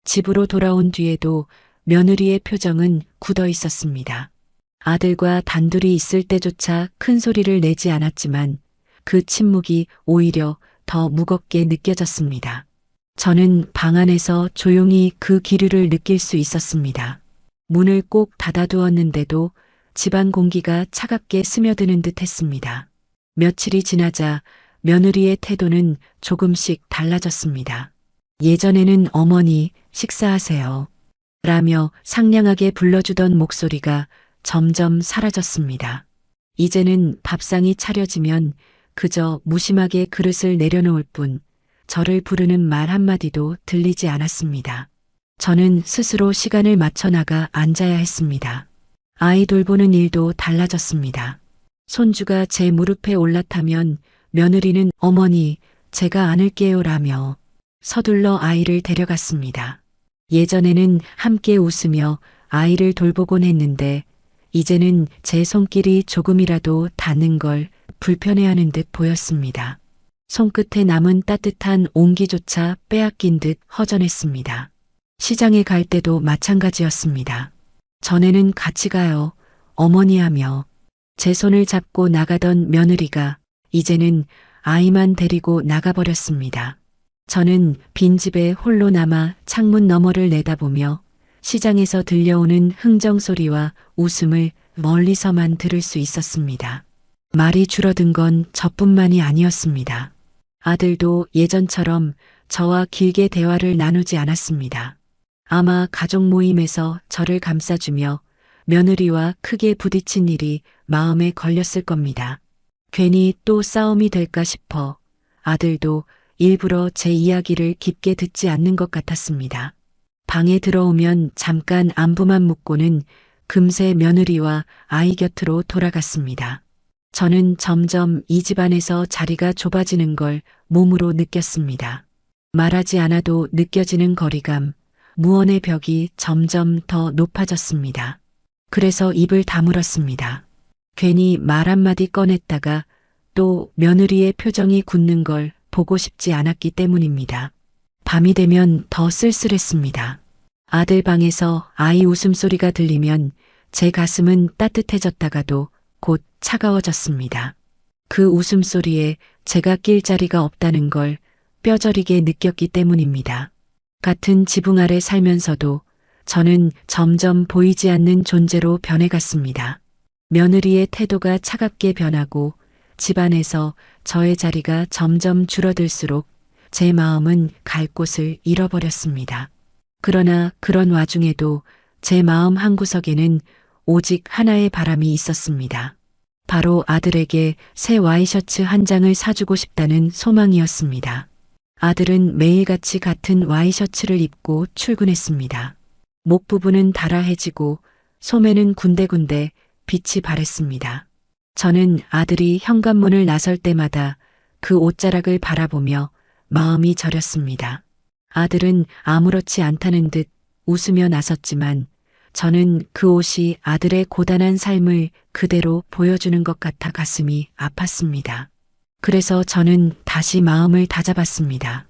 집으로 돌아온 뒤에도 며느리의 표정은 굳어 있었습니다. 아들과 단둘이 있을 때조차 큰 소리를 내지 않았지만 그 침묵이 오히려 더 무겁게 느껴졌습니다. 저는 방 안에서 조용히 그 기류를 느낄 수 있었습니다. 문을 꼭 닫아두었는데도 집안 공기가 차갑게 스며드는 듯 했습니다. 며칠이 지나자 며느리의 태도는 조금씩 달라졌습니다. 예전에는 어머니 식사하세요. 라며 상냥하게 불러주던 목소리가 점점 사라졌습니다. 이제는 밥상이 차려지면 그저 무심하게 그릇을 내려놓을 뿐 저를 부르는 말 한마디도 들리지 않았습니다. 저는 스스로 시간을 맞춰 나가 앉아야 했습니다. 아이 돌보는 일도 달라졌습니다. 손주가 제 무릎에 올라타면 며느리는 어머니, 제가 안을게요 라며 서둘러 아이를 데려갔습니다. 예전에는 함께 웃으며 아이를 돌보곤 했는데 이제는 제 손길이 조금이라도 닿는 걸 불편해하는 듯 보였습니다. 손끝에 남은 따뜻한 온기조차 빼앗긴 듯 허전했습니다. 시장에 갈 때도 마찬가지였습니다. 전에는 같이 가요, 어머니 하며 제 손을 잡고 나가던 며느리가 이제는 아이만 데리고 나가버렸습니다. 저는 빈집에 홀로 남아 창문 너머를 내다보며 시장에서 들려오는 흥정소리와 웃음을 멀리서만 들을 수 있었습니다. 말이 줄어든 건 저뿐만이 아니었습니다. 아들도 예전처럼 저와 길게 대화를 나누지 않았습니다. 아마 가족 모임에서 저를 감싸주며 며느리와 크게 부딪힌 일이 마음에 걸렸을 겁니다. 괜히 또 싸움이 될까 싶어 아들도 일부러 제 이야기를 깊게 듣지 않는 것 같았습니다. 방에 들어오면 잠깐 안부만 묻고는 금세 며느리와 아이 곁으로 돌아갔습니다. 저는 점점 이 집안에서 자리가 좁아지는 걸 몸으로 느꼈습니다. 말하지 않아도 느껴지는 거리감, 무언의 벽이 점점 더 높아졌습니다. 그래서 입을 다물었습니다. 괜히 말 한마디 꺼냈다가 또 며느리의 표정이 굳는 걸 보고 싶지 않았기 때문입니다. 밤이 되면 더 쓸쓸했습니다. 아들 방에서 아이 웃음소리가 들리면 제 가슴은 따뜻해졌다가도 곧 차가워졌습니다. 그 웃음소리에 제가 낄 자리가 없다는 걸 뼈저리게 느꼈기 때문입니다. 같은 지붕 아래 살면서도 저는 점점 보이지 않는 존재로 변해갔습니다. 며느리의 태도가 차갑게 변하고 집안에서 저의 자리가 점점 줄어들수록 제 마음은 갈 곳을 잃어버렸습니다. 그러나 그런 와중에도 제 마음 한구석에는 오직 하나의 바람이 있었습니다. 바로 아들에게 새 와이셔츠 한 장을 사주고 싶다는 소망이었습니다. 아들은 매일같이 같은 와이셔츠를 입고 출근했습니다. 목 부분은 달아해지고 소매는 군데군데 빛이 바랬습니다. 저는 아들이 현관문을 나설 때마다 그 옷자락을 바라보며 마음이 저렸습니다. 아들은 아무렇지 않다는 듯 웃으며 나섰지만 저는 그 옷이 아들의 고단한 삶을 그대로 보여주는 것 같아 가슴이 아팠습니다. 그래서 저는 다시 마음을 다잡았습니다.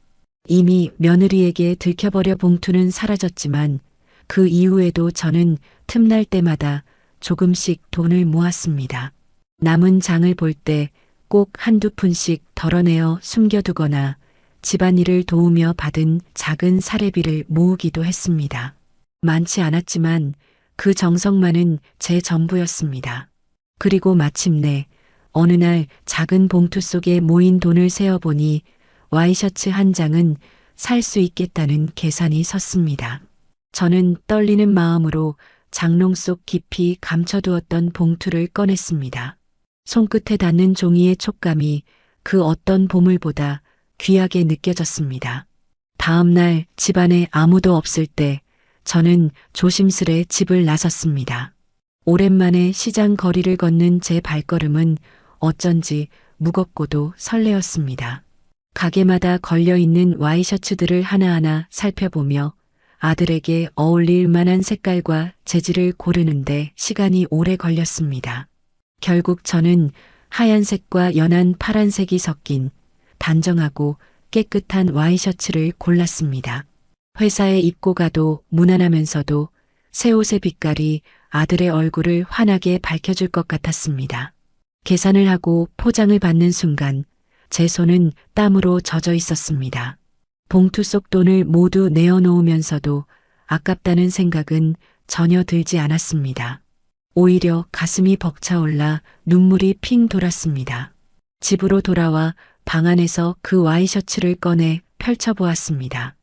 이미 며느리에게 들켜버려 봉투는 사라졌지만 그 이후에도 저는 틈날 때마다 조금씩 돈을 모았습니다. 남은 장을 볼 때 꼭 한두 푼씩 덜어내어 숨겨두거나 집안일을 도우며 받은 작은 사례비를 모으기도 했습니다. 많지 않았지만 그 정성만은 제 전부였습니다. 그리고 마침내 어느 날 작은 봉투 속에 모인 돈을 세어보니 와이셔츠 한 장은 살 수 있겠다는 계산이 섰습니다. 저는 떨리는 마음으로 장롱 속 깊이 감춰두었던 봉투를 꺼냈습니다. 손끝에 닿는 종이의 촉감이 그 어떤 보물보다 귀하게 느껴졌습니다. 다음 날 집안에 아무도 없을 때 저는 조심스레 집을 나섰습니다. 오랜만에 시장 거리를 걷는 제 발걸음은 어쩐지 무겁고도 설레었습니다. 가게마다 걸려있는 와이셔츠들을 하나하나 살펴보며 아들에게 어울릴 만한 색깔과 재질을 고르는데 시간이 오래 걸렸습니다. 결국 저는 하얀색과 연한 파란색이 섞인 단정하고 깨끗한 와이셔츠를 골랐습니다. 회사에 입고 가도 무난하면서도 새 옷의 빛깔이 아들의 얼굴을 환하게 밝혀줄 것 같았습니다. 계산을 하고 포장을 받는 순간 제 손은 땀으로 젖어 있었습니다. 봉투 속 돈을 모두 내어놓으면서도 아깝다는 생각은 전혀 들지 않았습니다. 오히려 가슴이 벅차올라 눈물이 핑 돌았습니다. 집으로 돌아와 방 안에서 그 와이셔츠를 꺼내 펼쳐보았습니다.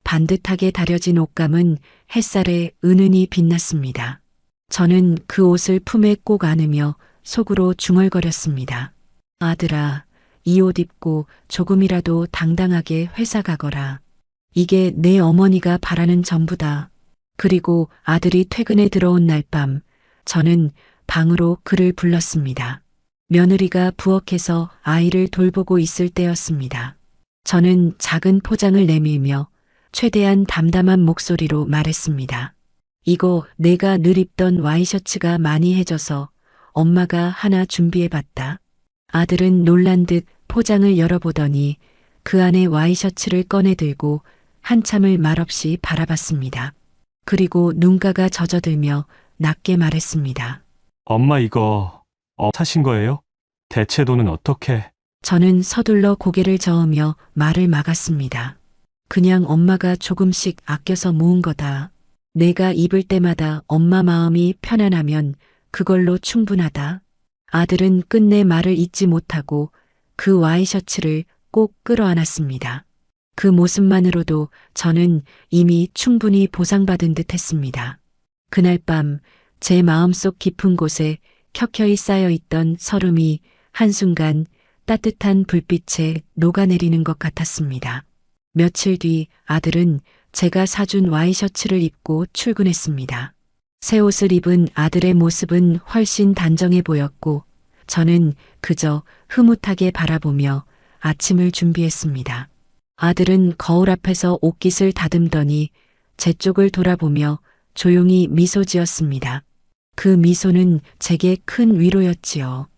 반듯하게 다려진 옷감은 햇살에 은은히 빛났습니다. 저는 그 옷을 품에 꼭 안으며 속으로 중얼거렸습니다. 아들아, 이 옷 입고 조금이라도 당당하게 회사 가거라. 이게 내 어머니가 바라는 전부다. 그리고 아들이 퇴근에 들어온 날 밤, 저는 방으로 그를 불렀습니다. 며느리가 부엌에서 아이를 돌보고 있을 때였습니다. 저는 작은 포장을 내밀며 최대한 담담한 목소리로 말했습니다. 이거 내가 늘 입던 와이셔츠가 많이 해져서 엄마가 하나 준비해봤다. 아들은 놀란 듯 포장을 열어보더니 그 안에 와이셔츠를 꺼내 들고 한참을 말없이 바라봤습니다. 그리고 눈가가 젖어들며 낮게 말했습니다. 엄마 이거 사신 거예요? 대체 돈은 어떻게? 저는 서둘러 고개를 저으며 말을 막았습니다. 그냥 엄마가 조금씩 아껴서 모은 거다. 내가 입을 때마다 엄마 마음이 편안하면 그걸로 충분하다. 아들은 끝내 말을 잇지 못하고 그 와이셔츠를 꼭 끌어안았습니다. 그 모습만으로도 저는 이미 충분히 보상받은 듯 했습니다. 그날 밤 제 마음속 깊은 곳에 켜켜이 쌓여있던 서름이 한순간 따뜻한 불빛에 녹아내리는 것 같았습니다. 며칠 뒤 아들은 제가 사준 와이셔츠를 입고 출근했습니다. 새 옷을 입은 아들의 모습은 훨씬 단정해 보였고 저는 그저 흐뭇하게 바라보며 아침을 준비했습니다. 아들은 거울 앞에서 옷깃을 다듬더니 제 쪽을 돌아보며 조용히 미소 지었습니다. 그 미소는 제게 큰 위로였지요.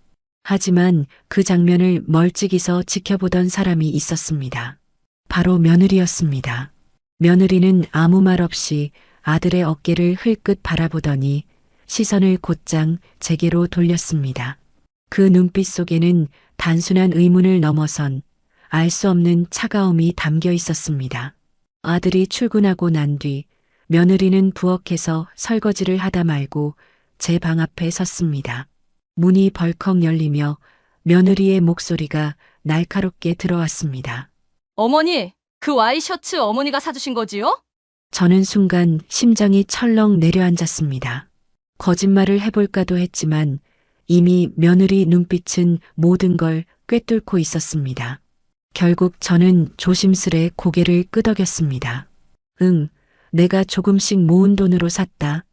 하지만 그 장면을 멀찍이서 지켜보던 사람이 있었습니다. 바로 며느리였습니다. 며느리는 아무 말 없이 아들의 어깨를 흘끗 바라보더니 시선을 곧장 제게로 돌렸습니다. 그 눈빛 속에는 단순한 의문을 넘어선 알 수 없는 차가움이 담겨 있었습니다. 아들이 출근하고 난 뒤 며느리는 부엌에서 설거지를 하다 말고 제 방 앞에 섰습니다. 문이 벌컥 열리며 며느리의 목소리가 날카롭게 들어왔습니다. 어머니, 그 와이셔츠 어머니가 사주신 거지요? 저는 순간 심장이 철렁 내려앉았습니다. 거짓말을 해볼까도 했지만 이미 며느리 눈빛은 모든 걸 꿰뚫고 있었습니다. 결국 저는 조심스레 고개를 끄덕였습니다. 응, 내가 조금씩 모은 돈으로 샀다.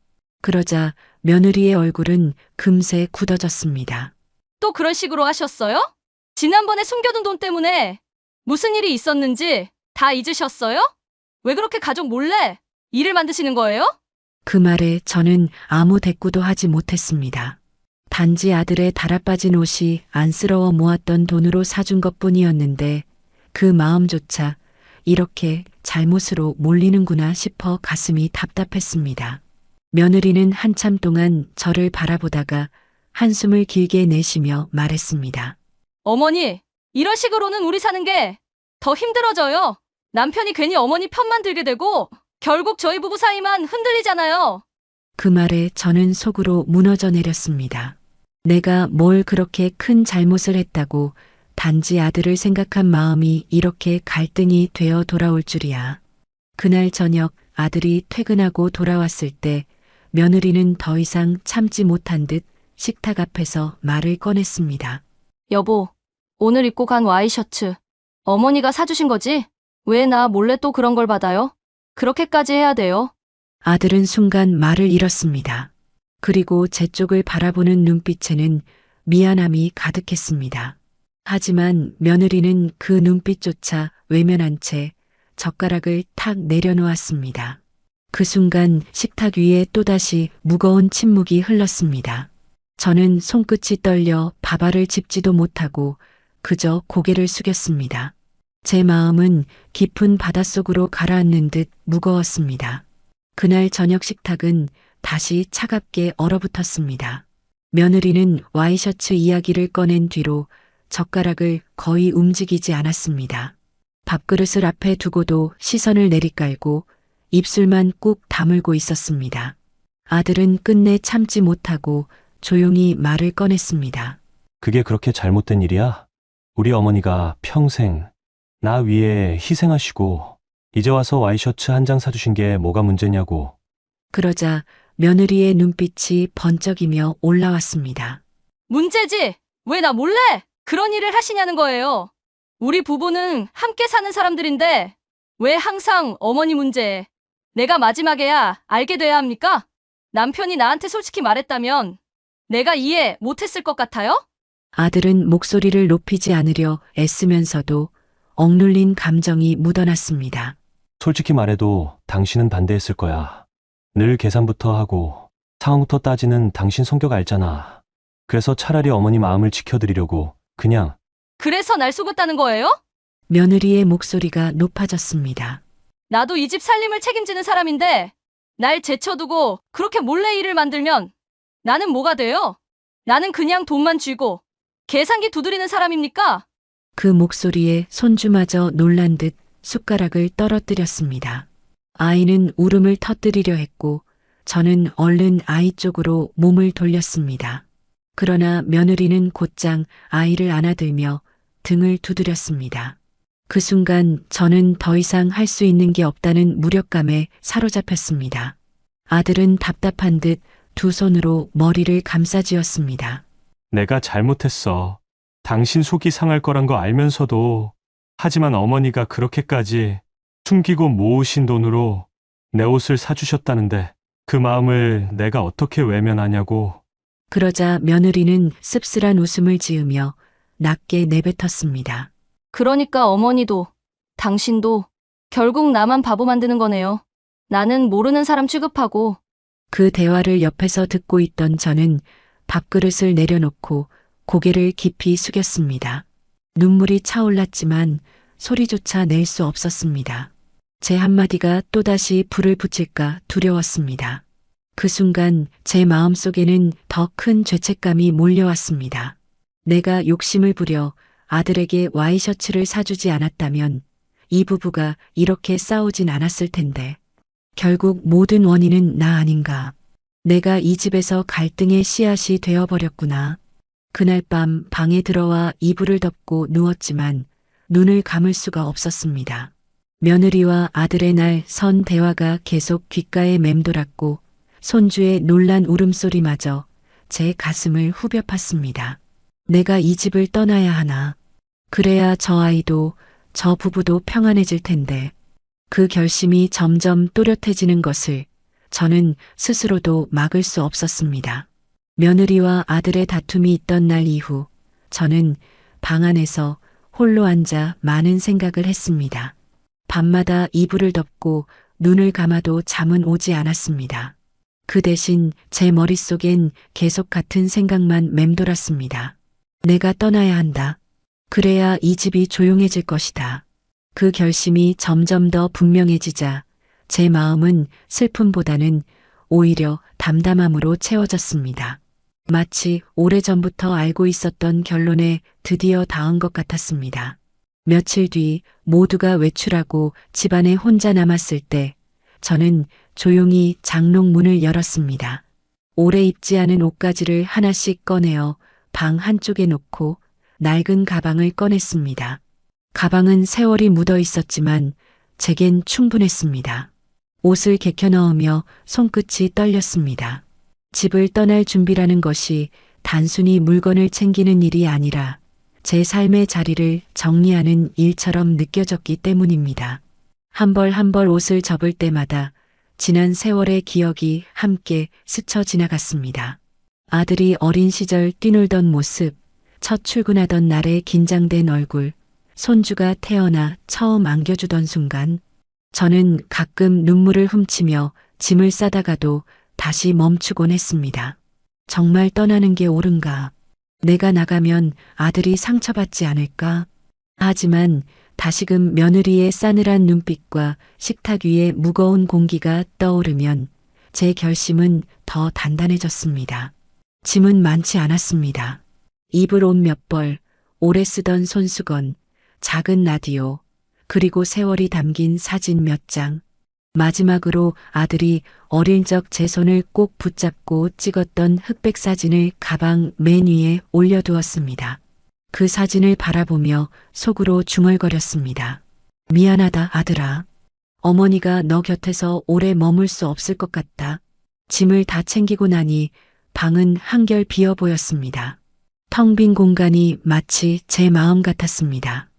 그러자 며느리의 얼굴은 금세 굳어졌습니다. 또 그런 식으로 하셨어요? 지난번에 숨겨둔 돈 때문에 무슨 일이 있었는지 다 잊으셨어요? 왜 그렇게 가족 몰래 일을 만드시는 거예요? 그 말에 저는 아무 대꾸도 하지 못했습니다. 단지 아들의 달아빠진 옷이 안쓰러워 모았던 돈으로 사준 것뿐이었는데 그 마음조차 이렇게 잘못으로 몰리는구나 싶어 가슴이 답답했습니다. 며느리는 한참 동안 저를 바라보다가 한숨을 길게 내쉬며 말했습니다. 어머니, 이런 식으로는 우리 사는 게 더 힘들어져요. 남편이 괜히 어머니 편만 들게 되고 결국 저희 부부 사이만 흔들리잖아요. 그 말에 저는 속으로 무너져 내렸습니다. 내가 뭘 그렇게 큰 잘못을 했다고 단지 아들을 생각한 마음이 이렇게 갈등이 되어 돌아올 줄이야. 그날 저녁 아들이 퇴근하고 돌아왔을 때 며느리는 더 이상 참지 못한 듯 식탁 앞에서 말을 꺼냈습니다. 여보, 오늘 입고 간 와이셔츠 어머니가 사주신 거지? 왜 나 몰래 또 그런 걸 받아요? 그렇게까지 해야 돼요? 아들은 순간 말을 잃었습니다. 그리고 제 쪽을 바라보는 눈빛에는 미안함이 가득했습니다. 하지만 며느리는 그 눈빛조차 외면한 채 젓가락을 탁 내려놓았습니다. 그 순간 식탁 위에 또다시 무거운 침묵이 흘렀습니다. 저는 손끝이 떨려 밥알을 짚지도 못하고 그저 고개를 숙였습니다. 제 마음은 깊은 바닷속으로 가라앉는 듯 무거웠습니다. 그날 저녁 식탁은 다시 차갑게 얼어붙었습니다. 며느리는 와이셔츠 이야기를 꺼낸 뒤로 젓가락을 거의 움직이지 않았습니다. 밥그릇을 앞에 두고도 시선을 내리깔고 입술만 꾹 다물고 있었습니다. 아들은 끝내 참지 못하고 조용히 말을 꺼냈습니다. 그게 그렇게 잘못된 일이야? 우리 어머니가 평생 나 위해 희생하시고 이제 와서 와이셔츠 한 장 사주신 게 뭐가 문제냐고. 그러자 며느리의 눈빛이 번쩍이며 올라왔습니다. 문제지! 왜 나 몰래 그런 일을 하시냐는 거예요. 우리 부부는 함께 사는 사람들인데 왜 항상 어머니 문제에 내가 마지막에야 알게 돼야 합니까? 남편이 나한테 솔직히 말했다면 내가 이해 못했을 것 같아요? 아들은 목소리를 높이지 않으려 애쓰면서도 억눌린 감정이 묻어났습니다. 솔직히 말해도 당신은 반대했을 거야. 늘 계산부터 하고 상황부터 따지는 당신 성격 알잖아. 그래서 차라리 어머니 마음을 지켜드리려고 그냥. 그래서 날 속였다는 거예요? 며느리의 목소리가 높아졌습니다. 나도 이 집 살림을 책임지는 사람인데 날 제쳐두고 그렇게 몰래 일을 만들면 나는 뭐가 돼요? 나는 그냥 돈만 쥐고 계산기 두드리는 사람입니까? 그 목소리에 손주마저 놀란 듯 숟가락을 떨어뜨렸습니다. 아이는 울음을 터뜨리려 했고 저는 얼른 아이 쪽으로 몸을 돌렸습니다. 그러나 며느리는 곧장 아이를 안아들며 등을 두드렸습니다. 그 순간 저는 더 이상 할 수 있는 게 없다는 무력감에 사로잡혔습니다. 아들은 답답한 듯 두 손으로 머리를 감싸쥐었습니다. 내가 잘못했어. 당신 속이 상할 거란 거 알면서도. 하지만 어머니가 그렇게까지 숨기고 모으신 돈으로 내 옷을 사주셨다는데 그 마음을 내가 어떻게 외면하냐고. 그러자 며느리는 씁쓸한 웃음을 지으며 낮게 내뱉었습니다. 그러니까 어머니도, 당신도 결국 나만 바보 만드는 거네요. 나는 모르는 사람 취급하고. 그 대화를 옆에서 듣고 있던 저는 밥그릇을 내려놓고 고개를 깊이 숙였습니다. 눈물이 차올랐지만 소리조차 낼 수 없었습니다. 제 한마디가 또다시 불을 붙일까 두려웠습니다. 그 순간 제 마음속에는 더 큰 죄책감이 몰려왔습니다. 내가 욕심을 부려 아들에게 와이셔츠를 사주지 않았다면 이 부부가 이렇게 싸우진 않았을 텐데 결국 모든 원인은 나 아닌가. 내가 이 집에서 갈등의 씨앗이 되어버렸구나. 그날 밤 방에 들어와 이불을 덮고 누웠지만 눈을 감을 수가 없었습니다. 며느리와 아들의 날 선 대화가 계속 귓가에 맴돌았고 손주의 놀란 울음소리마저 제 가슴을 후벼 팠습니다. 내가 이 집을 떠나야 하나. 그래야 저 아이도 저 부부도 평안해질 텐데. 그 결심이 점점 또렷해지는 것을 저는 스스로도 막을 수 없었습니다. 며느리와 아들의 다툼이 있던 날 이후 저는 방 안에서 홀로 앉아 많은 생각을 했습니다. 밤마다 이불을 덮고 눈을 감아도 잠은 오지 않았습니다. 그 대신 제 머릿속엔 계속 같은 생각만 맴돌았습니다. 내가 떠나야 한다. 그래야 이 집이 조용해질 것이다. 그 결심이 점점 더 분명해지자 제 마음은 슬픔보다는 오히려 담담함으로 채워졌습니다. 마치 오래전부터 알고 있었던 결론에 드디어 닿은 것 같았습니다. 며칠 뒤 모두가 외출하고 집안에 혼자 남았을 때 저는 조용히 장롱 문을 열었습니다. 오래 입지 않은 옷가지를 하나씩 꺼내어 방 한쪽에 놓고 낡은 가방을 꺼냈습니다. 가방은 세월이 묻어 있었지만 제겐 충분했습니다. 옷을 개켜 넣으며 손끝이 떨렸습니다. 집을 떠날 준비라는 것이 단순히 물건을 챙기는 일이 아니라 제 삶의 자리를 정리하는 일처럼 느껴졌기 때문입니다. 한 벌 한 벌 옷을 접을 때마다 지난 세월의 기억이 함께 스쳐 지나갔습니다. 아들이 어린 시절 뛰놀던 모습, 첫 출근하던 날의 긴장된 얼굴, 손주가 태어나 처음 안겨주던 순간, 저는 가끔 눈물을 훔치며 짐을 싸다가도 다시 멈추곤 했습니다. 정말 떠나는 게 옳은가? 내가 나가면 아들이 상처받지 않을까? 하지만 다시금 며느리의 싸늘한 눈빛과 식탁 위의 무거운 공기가 떠오르면 제 결심은 더 단단해졌습니다. 짐은 많지 않았습니다. 입을 옷 몇 벌, 오래 쓰던 손수건, 작은 라디오, 그리고 세월이 담긴 사진 몇 장. 마지막으로 아들이 어릴 적 제 손을 꼭 붙잡고 찍었던 흑백 사진을 가방 맨 위에 올려두었습니다. 그 사진을 바라보며 속으로 중얼거렸습니다. 미안하다, 아들아. 어머니가 너 곁에서 오래 머물 수 없을 것 같다. 짐을 다 챙기고 나니 방은 한결 비어 보였습니다. 텅 빈 공간이 마치 제 마음 같았습니다.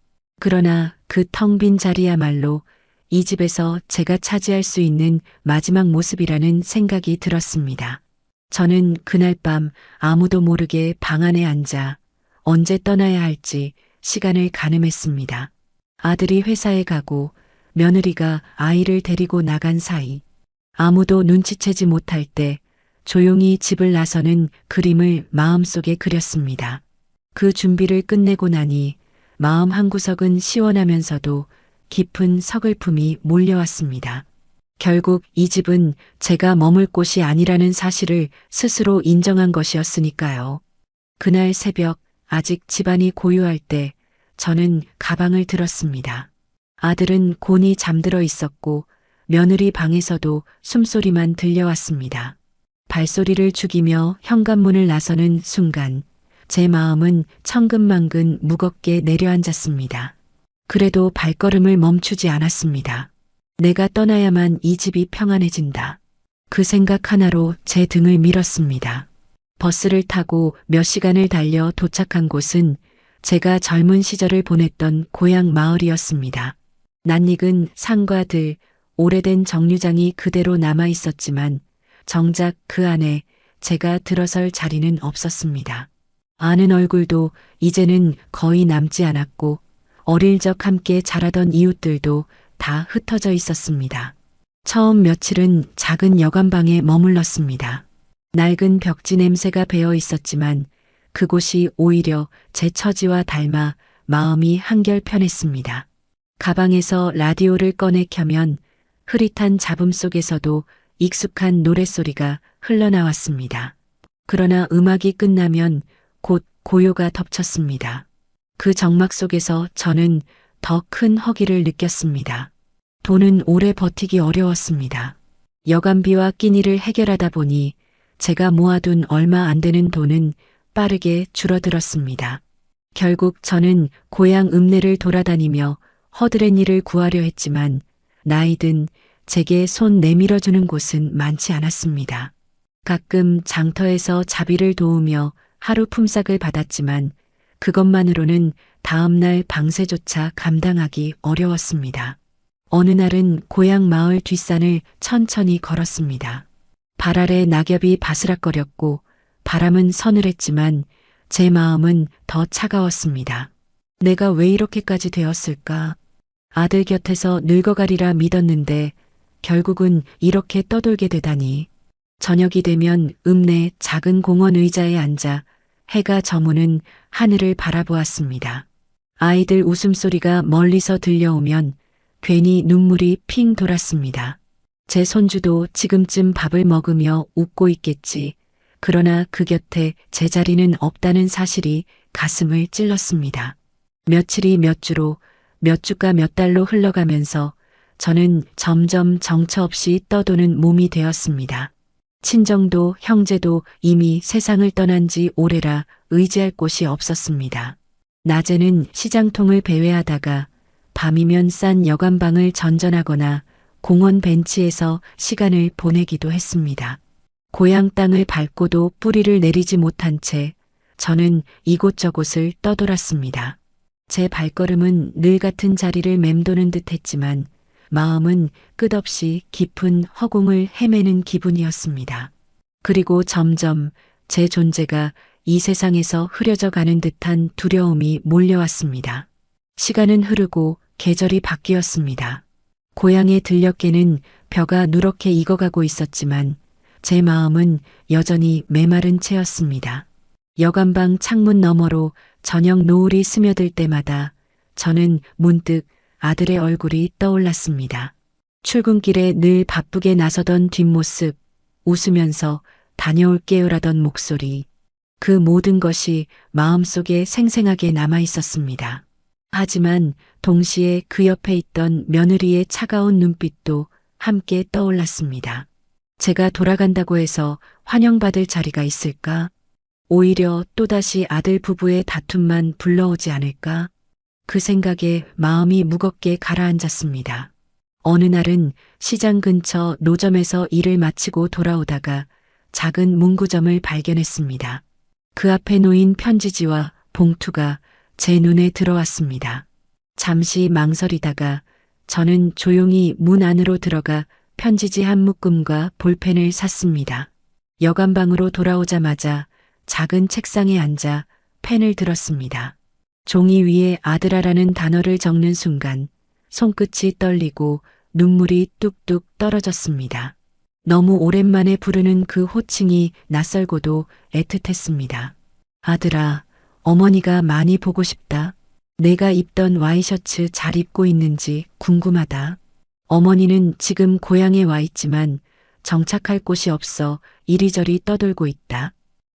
그러나 그 텅 빈 자리야말로 이 집에서 제가 차지할 수 있는 마지막 모습이라는 생각이 들었습니다. 저는 그날 밤 아무도 모르게 방 안에 앉아 언제 떠나야 할지 시간을 가늠했습니다. 아들이 회사에 가고 며느리가 아이를 데리고 나간 사이 아무도 눈치채지 못할 때 조용히 집을 나서는 그림을 마음속에 그렸습니다. 그 준비를 끝내고 나니 마음 한구석은 시원하면서도 깊은 서글픔이 몰려왔습니다. 결국 이 집은 제가 머물 곳이 아니라는 사실을 스스로 인정한 것이었으니까요. 그날 새벽 아직 집안이 고요할 때 저는 가방을 들었습니다. 아들은 곤히 잠들어 있었고 며느리 방에서도 숨소리만 들려왔습니다. 발소리를 죽이며 현관문을 나서는 순간 제 마음은 천근만근 무겁게 내려앉았습니다. 그래도 발걸음을 멈추지 않았습니다. 내가 떠나야만 이 집이 평안해진다. 그 생각 하나로 제 등을 밀었습니다. 버스를 타고 몇 시간을 달려 도착한 곳은 제가 젊은 시절을 보냈던 고향 마을이었습니다. 낯익은 산과 들, 오래된 정류장이 그대로 남아 있었지만 정작 그 안에 제가 들어설 자리는 없었습니다. 아는 얼굴도 이제는 거의 남지 않았고 어릴 적 함께 자라던 이웃들도 다 흩어져 있었습니다. 처음 며칠은 작은 여관방에 머물렀습니다. 낡은 벽지 냄새가 배어 있었지만 그곳이 오히려 제 처지와 닮아 마음이 한결 편했습니다. 가방에서 라디오를 꺼내 켜면 흐릿한 잡음 속에서도 익숙한 노랫소리가 흘러나왔습니다. 그러나 음악이 끝나면 곧 고요가 덮쳤습니다. 그 정막 속에서 저는 더 큰 허기를 느꼈습니다. 돈은 오래 버티기 어려웠습니다. 여간비와 끼니를 해결하다 보니 제가 모아둔 얼마 안 되는 돈은 빠르게 줄어들었습니다. 결국 저는 고향 읍내를 돌아다니며 허드렛 일을 구하려 했지만 나이든 제게 손 내밀어주는 곳은 많지 않았습니다. 가끔 장터에서 자비를 도우며 하루 품삯을 받았지만 그것만으로는 다음날 방세조차 감당하기 어려웠습니다. 어느 날은 고향 마을 뒷산을 천천히 걸었습니다. 발 아래 낙엽이 바스락거렸고 바람은 서늘했지만 제 마음은 더 차가웠습니다. 내가 왜 이렇게까지 되었을까? 아들 곁에서 늙어가리라 믿었는데 결국은 이렇게 떠돌게 되다니. 저녁이 되면 읍내 작은 공원 의자에 앉아 해가 저무는 하늘을 바라보았습니다. 아이들 웃음소리가 멀리서 들려오면 괜히 눈물이 핑 돌았습니다. 제 손주도 지금쯤 밥을 먹으며 웃고 있겠지. 그러나 그 곁에 제 자리는 없다는 사실이 가슴을 찔렀습니다. 며칠이 몇 주로, 몇 주가 몇 달로 흘러가면서 저는 점점 정처 없이 떠도는 몸이 되었습니다. 친정도 형제도 이미 세상을 떠난 지 오래라 의지할 곳이 없었습니다. 낮에는 시장통을 배회하다가 밤이면 싼 여관방을 전전하거나 공원 벤치에서 시간을 보내기도 했습니다. 고향 땅을 밟고도 뿌리를 내리지 못한 채 저는 이곳저곳을 떠돌았습니다. 제 발걸음은 늘 같은 자리를 맴도는 듯 했지만 마음은 끝없이 깊은 허공을 헤매는 기분이었습니다. 그리고 점점 제 존재가 이 세상에서 흐려져 가는 듯한 두려움이 몰려왔습니다. 시간은 흐르고 계절이 바뀌었습니다. 고향의 들녘에는 벼가 누렇게 익어가고 있었지만 제 마음은 여전히 메마른 채였습니다. 여관방 창문 너머로 저녁 노을이 스며들 때마다 저는 문득 아들의 얼굴이 떠올랐습니다. 출근길에 늘 바쁘게 나서던 뒷모습, 웃으면서 다녀올게요라던 목소리, 그 모든 것이 마음속에 생생하게 남아 있었습니다. 하지만 동시에 그 옆에 있던 며느리의 차가운 눈빛도 함께 떠올랐습니다. 제가 돌아간다고 해서 환영받을 자리가 있을까? 오히려 또다시 아들 부부의 다툼만 불러오지 않을까? 그 생각에 마음이 무겁게 가라앉았습니다. 어느 날은 시장 근처 노점에서 일을 마치고 돌아오다가 작은 문구점을 발견했습니다. 그 앞에 놓인 편지지와 봉투가 제 눈에 들어왔습니다. 잠시 망설이다가 저는 조용히 문 안으로 들어가 편지지 한 묶음과 볼펜을 샀습니다. 여관방으로 돌아오자마자 작은 책상에 앉아 펜을 들었습니다. 종이 위에 아들아라는 단어를 적는 순간 손끝이 떨리고 눈물이 뚝뚝 떨어졌습니다. 너무 오랜만에 부르는 그 호칭이 낯설고도 애틋했습니다. 아들아, 어머니가 많이 보고 싶다. 내가 입던 와이셔츠 잘 입고 있는지 궁금하다. 어머니는 지금 고향에 와 있지만 정착할 곳이 없어 이리저리 떠돌고 있다.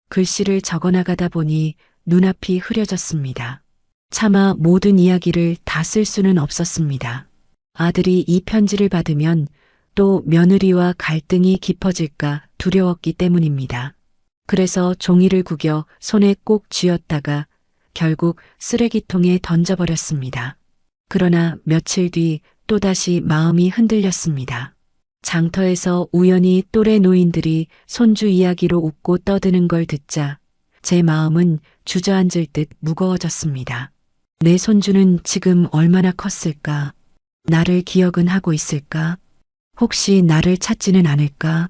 글씨를 적어나가다 보니 눈앞이 흐려졌습니다. 차마 모든 이야기를 다 쓸 수는 없었습니다. 아들이 이 편지를 받으면 또 며느리와 갈등이 깊어질까 두려웠기 때문입니다. 그래서 종이를 구겨 손에 꼭 쥐었다가 결국 쓰레기통에 던져버렸습니다. 그러나 며칠 뒤 또다시 마음이 흔들렸습니다. 장터에서 우연히 또래 노인들이 손주 이야기로 웃고 떠드는 걸 듣자 제 마음은 주저앉을 듯 무거워졌습니다. 내 손주는 지금 얼마나 컸을까? 나를 기억은 하고 있을까? 혹시 나를 찾지는 않을까?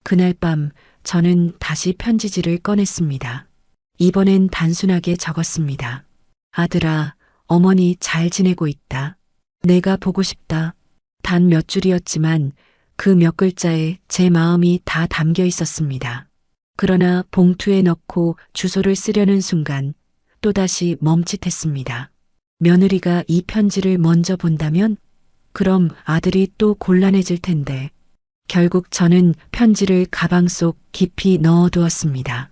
그날 밤 저는 다시 편지지를 꺼냈습니다. 이번엔 단순하게 적었습니다. 아들아, 어머니 잘 지내고 있다. 내가 보고 싶다. 단 몇 줄이었지만 그 몇 글자에 제 마음이 다 담겨 있었습니다. 그러나 봉투에 넣고 주소를 쓰려는 순간 또다시 멈칫했습니다. 며느리가 이 편지를 먼저 본다면? 그럼 아들이 또 곤란해질 텐데. 결국 저는 편지를 가방 속 깊이 넣어두었습니다.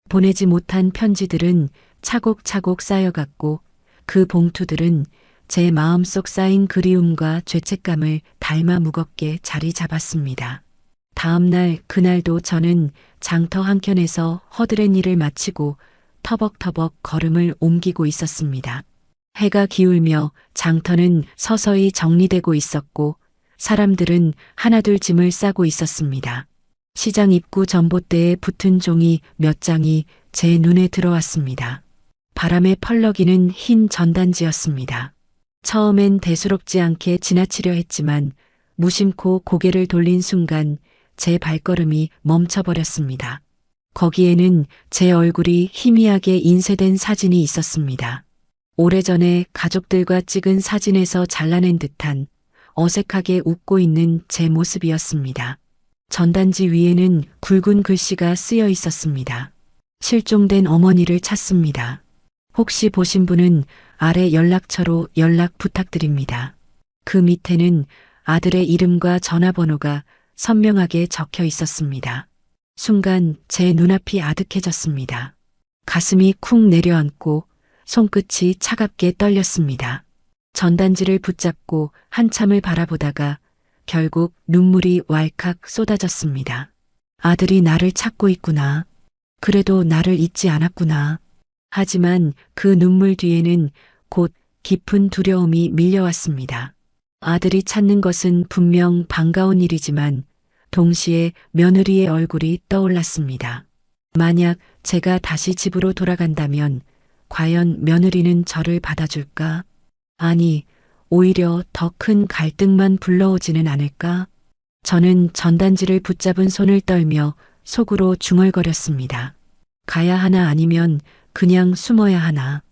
보내지 못한 편지들은 차곡차곡 쌓여갔고 그 봉투들은 제 마음속 쌓인 그리움과 죄책감을 닮아 무겁게 자리 잡았습니다. 다음 날 그날도 저는 장터 한켠에서 허드렛 일을 마치고 터벅터벅 걸음을 옮기고 있었습니다. 해가 기울며 장터는 서서히 정리되고 있었고 사람들은 하나둘 짐을 싸고 있었습니다. 시장 입구 전봇대에 붙은 종이 몇 장이 제 눈에 들어왔습니다. 바람에 펄럭이는 흰 전단지였습니다. 처음엔 대수롭지 않게 지나치려 했지만 무심코 고개를 돌린 순간 제 발걸음이 멈춰버렸습니다. 거기에는 제 얼굴이 희미하게 인쇄된 사진이 있었습니다. 오래전에 가족들과 찍은 사진에서 잘라낸 듯한 어색하게 웃고 있는 제 모습이었습니다. 전단지 위에는 굵은 글씨가 쓰여 있었습니다. 실종된 어머니를 찾습니다. 혹시 보신 분은 아래 연락처로 연락 부탁드립니다. 그 밑에는 아들의 이름과 전화번호가 선명하게 적혀 있었습니다. 순간 제 눈앞이 아득해졌습니다. 가슴이 쿵 내려앉고 손끝이 차갑게 떨렸습니다. 전단지를 붙잡고 한참을 바라보다가 결국 눈물이 왈칵 쏟아졌습니다. 아들이 나를 찾고 있구나. 그래도 나를 잊지 않았구나. 하지만 그 눈물 뒤에는 곧 깊은 두려움이 밀려왔습니다. 아들이 찾는 것은 분명 반가운 일이지만 동시에 며느리의 얼굴이 떠올랐습니다. 만약 제가 다시 집으로 돌아간다면 과연 며느리는 저를 받아줄까? 아니, 오히려 더 큰 갈등만 불러오지는 않을까? 저는 전단지를 붙잡은 손을 떨며 속으로 중얼거렸습니다. 가야 하나 아니면 그냥 숨어야 하나.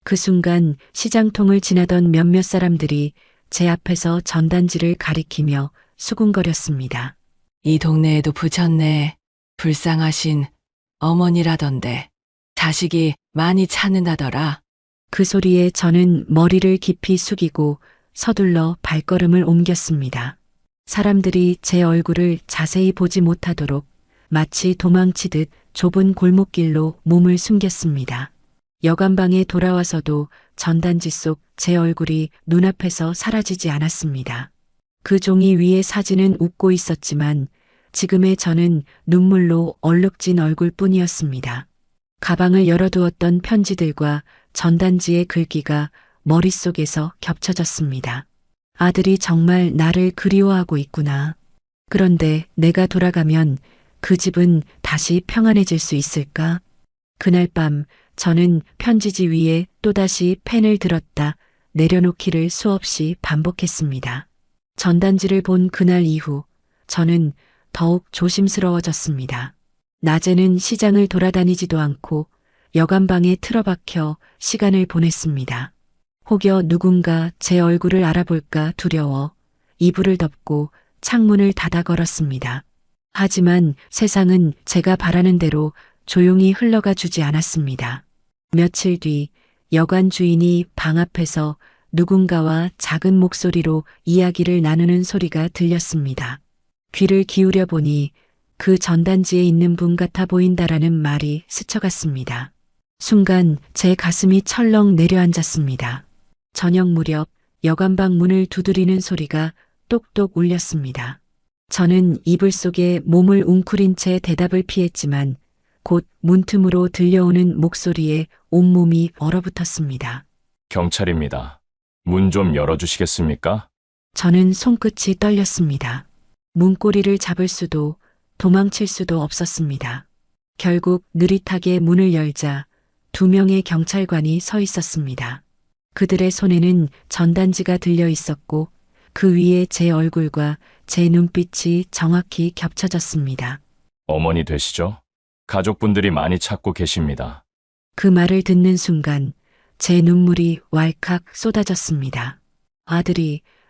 그 순간 시장통을 지나던 몇몇 사람들이 제 앞에서 전단지를 가리키며 수군거렸습니다. 이 동네에도 부쳤네. 불쌍하신 어머니라던데. 자식이 많이 찾는다더라. 그 소리에 저는 머리를 깊이 숙이고 서둘러 발걸음을 옮겼습니다. 사람들이 제 얼굴을 자세히 보지 못하도록 마치 도망치듯 좁은 골목길로 몸을 숨겼습니다. 여관방에 돌아와서도 전단지 속 제 얼굴이 눈앞에서 사라지지 않았습니다. 그 종이 위에 사진은 웃고 있었지만 지금의 저는 눈물로 얼룩진 얼굴뿐이었습니다. 가방을 열어두었던 편지들과 전단지의 글귀가 머릿속에서 겹쳐졌습니다. 아들이 정말 나를 그리워하고 있구나. 그런데 내가 돌아가면 그 집은 다시 평안해질 수 있을까? 그날 밤 저는 편지지 위에 또다시 펜을 들었다 내려놓기를 수없이 반복했습니다. 전단지를 본 그날 이후 저는 더욱 조심스러워졌습니다. 낮에는 시장을 돌아다니지도 않고 여관방에 틀어박혀 시간을 보냈습니다. 혹여 누군가 제 얼굴을 알아볼까 두려워 이불을 덮고 창문을 닫아 걸었습니다. 하지만 세상은 제가 바라는 대로 조용히 흘러가 주지 않았습니다. 며칠 뒤 여관 주인이 방 앞에서 누군가와 작은 목소리로 이야기를 나누는 소리가 들렸습니다. 귀를 기울여 보니 그 전단지에 있는 분 같아 보인다라는 말이 스쳐갔습니다. 순간 제 가슴이 철렁 내려앉았습니다. 저녁 무렵 여관방 문을 두드리는 소리가 똑똑 울렸습니다. 저는 이불 속에 몸을 웅크린 채 대답을 피했지만 곧 문틈으로 들려오는 목소리에 온몸이 얼어붙었습니다. 경찰입니다. 문 좀 열어주시겠습니까? 저는 손끝이 떨렸습니다. 문고리를 잡을 수도 도망칠 수도 없었습니다. 결국 느릿하게 문을 열자 2명의 경찰관이 서 있었습니다. 그들의 손에는 전단지가 들려 있었고 그 위에 제 얼굴과 제 눈빛이 정확히 겹쳐졌습니다. 어머니 되시죠? 가족분들이 많이 찾고 계십니다. 그 말을 듣는 순간 제 눈물이 왈칵 쏟아졌습니다.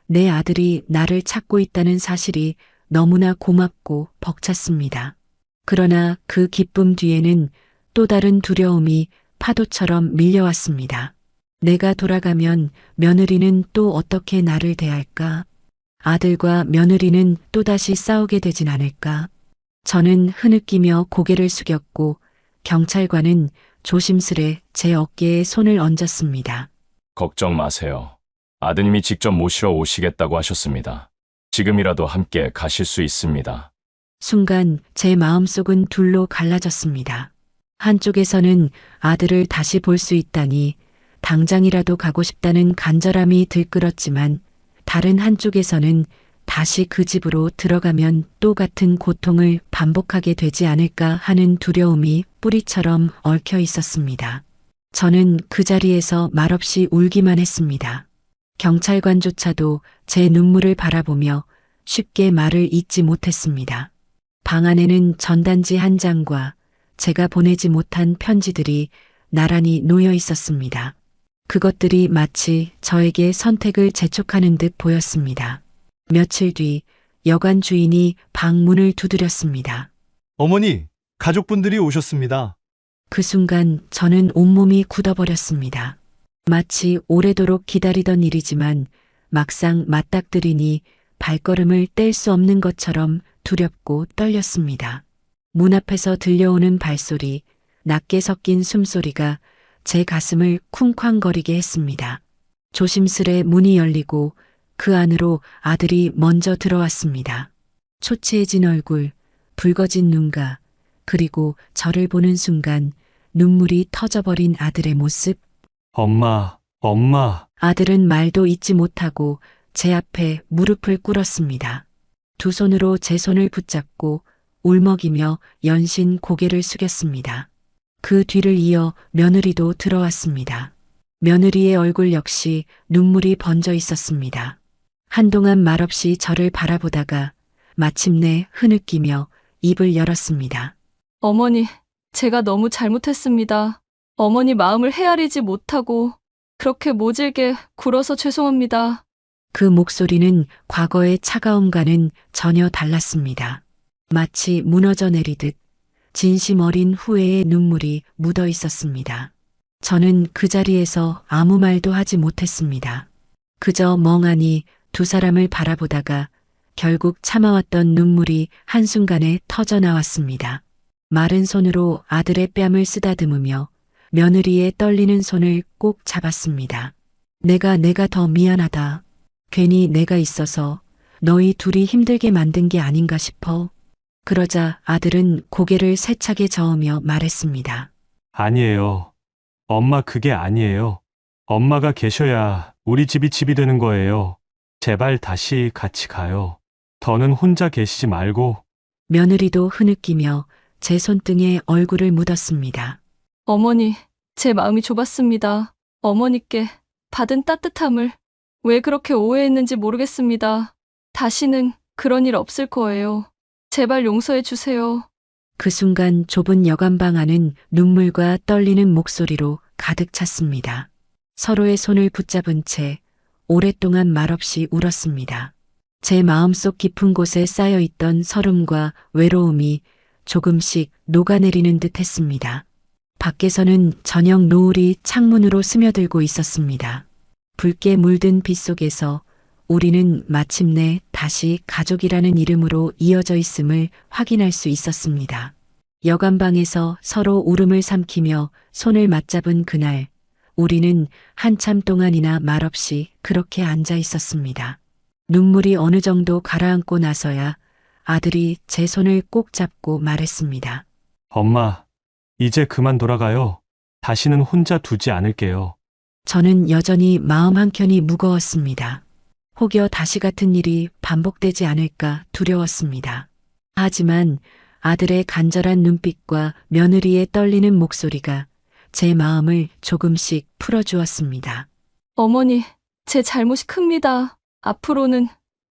내 아들이 나를 찾고 있다는 사실이 너무나 고맙고 벅찼습니다. 그러나 그 기쁨 뒤에는 또 다른 두려움이 파도처럼 밀려왔습니다. 내가 돌아가면 며느리는 또 어떻게 나를 대할까? 아들과 며느리는 또다시 싸우게 되진 않을까? 저는 흐느끼며 고개를 숙였고 경찰관은 조심스레 제 어깨에 손을 얹었습니다. 걱정 마세요. 아드님이 직접 모시러 오시겠다고 하셨습니다. 지금이라도 함께 가실 수 있습니다. 순간 제 마음속은 둘로 갈라졌습니다. 한쪽에서는 아들을 다시 볼 수 있다니 당장이라도 가고 싶다는 간절함이 들끓었지만 다른 한쪽에서는 다시 그 집으로 들어가면 또 같은 고통을 반복하게 되지 않을까 하는 두려움이 뿌리처럼 얽혀 있었습니다. 저는 그 자리에서 말없이 울기만 했습니다. 경찰관조차도 제 눈물을 바라보며 쉽게 말을 잇지 못했습니다. 방 안에는 전단지 한 장과 제가 보내지 못한 편지들이 나란히 놓여 있었습니다. 그것들이 마치 저에게 선택을 재촉하는 듯 보였습니다. 며칠 뒤 여관 주인이 방 문을 두드렸습니다. 어머니, 가족분들이 오셨습니다. 그 순간 저는 온몸이 굳어버렸습니다. 마치 오래도록 기다리던 일이지만 막상 맞닥뜨리니 발걸음을 뗄 수 없는 것처럼 두렵고 떨렸습니다. 문 앞에서 들려오는 발소리, 낮게 섞인 숨소리가 제 가슴을 쿵쾅거리게 했습니다. 조심스레 문이 열리고 그 안으로 아들이 먼저 들어왔습니다. 초췌해진 얼굴, 붉어진 눈가, 그리고 저를 보는 순간 눈물이 터져버린 아들의 모습. 엄마. 아들은 말도 잇지 못하고 제 앞에 무릎을 꿇었습니다. 두 손으로 제 손을 붙잡고 울먹이며 연신 고개를 숙였습니다. 그 뒤를 이어 며느리도 들어왔습니다. 며느리의 얼굴 역시 눈물이 번져 있었습니다. 한동안 말없이 저를 바라보다가 마침내 흐느끼며 입을 열었습니다. 어머니, 제가 너무 잘못했습니다. 어머니 마음을 헤아리지 못하고 그렇게 모질게 굴어서 죄송합니다. 그 목소리는 과거의 차가움과는 전혀 달랐습니다. 마치 무너져 내리듯 진심 어린 후회의 눈물이 묻어 있었습니다. 저는 그 자리에서 아무 말도 하지 못했습니다. 그저 멍하니 두 사람을 바라보다가 결국 참아왔던 눈물이 한순간에 터져 나왔습니다. 마른 손으로 아들의 뺨을 쓰다듬으며 며느리의 떨리는 손을 꼭 잡았습니다. 내가 더 미안하다. 괜히 내가 있어서 너희 둘이 힘들게 만든 게 아닌가 싶어. 그러자 아들은 고개를 세차게 저으며 말했습니다. 아니에요. 엄마 그게 아니에요. 엄마가 계셔야 우리 집이 되는 거예요. 제발 다시 같이 가요. 더는 혼자 계시지 말고. 며느리도 흐느끼며 제 손등에 얼굴을 묻었습니다. 어머니, 제 마음이 좁았습니다. 어머니께 받은 따뜻함을 왜 그렇게 오해했는지 모르겠습니다. 다시는 그런 일 없을 거예요. 제발 용서해 주세요. 그 순간 좁은 여관방 안은 눈물과 떨리는 목소리로 가득 찼습니다. 서로의 손을 붙잡은 채 오랫동안 말없이 울었습니다. 제 마음속 깊은 곳에 쌓여있던 서름과 외로움이 조금씩 녹아내리는 듯 했습니다. 밖에서는 저녁 노을이 창문으로 스며들고 있었습니다. 붉게 물든 빛 속에서 우리는 마침내 다시 가족이라는 이름으로 이어져 있음을 확인할 수 있었습니다. 여관방에서 서로 울음을 삼키며 손을 맞잡은 그날, 우리는 한참 동안이나 말없이 그렇게 앉아 있었습니다. 눈물이 어느 정도 가라앉고 나서야 아들이 제 손을 꼭 잡고 말했습니다. 엄마, 이제 그만 돌아가요. 다시는 혼자 두지 않을게요. 저는 여전히 마음 한켠이 무거웠습니다. 혹여 다시 같은 일이 반복되지 않을까 두려웠습니다. 하지만 아들의 간절한 눈빛과 며느리의 떨리는 목소리가 제 마음을 조금씩 풀어주었습니다. 어머니, 제 잘못이 큽니다. 앞으로는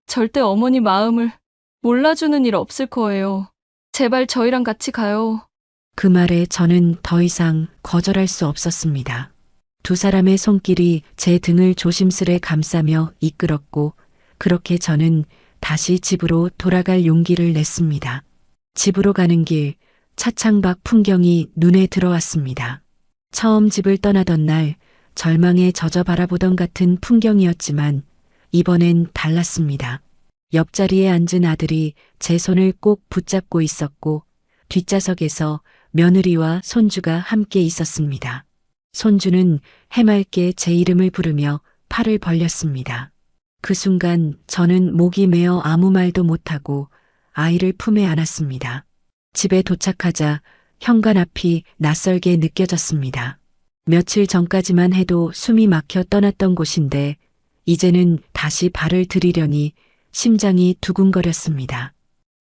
절대 어머니 마음을 몰라주는 일 없을 거예요. 제발 저희랑 같이 가요. 그 말에 저는 더 이상 거절할 수 없었습니다. 두 사람의 손길이 제 등을 조심스레 감싸며 이끌었고, 그렇게 저는 다시 집으로 돌아갈 용기를 냈습니다. 집으로 가는 길, 차창 밖 풍경이 눈에 들어왔습니다. 처음 집을 떠나던 날, 절망에 젖어 바라보던 같은 풍경이었지만, 이번엔 달랐습니다. 옆자리에 앉은 아들이 제 손을 꼭 붙잡고 있었고, 뒷좌석에서 며느리와 손주가 함께 있었습니다. 손주는 해맑게 제 이름을 부르며 팔을 벌렸습니다. 그 순간 저는 목이 메어 아무 말도 못하고 아이를 품에 안았습니다. 집에 도착하자 현관 앞이 낯설게 느껴졌습니다. 며칠 전까지만 해도 숨이 막혀 떠났던 곳인데 이제는 다시 발을 들이려니 심장이 두근거렸습니다.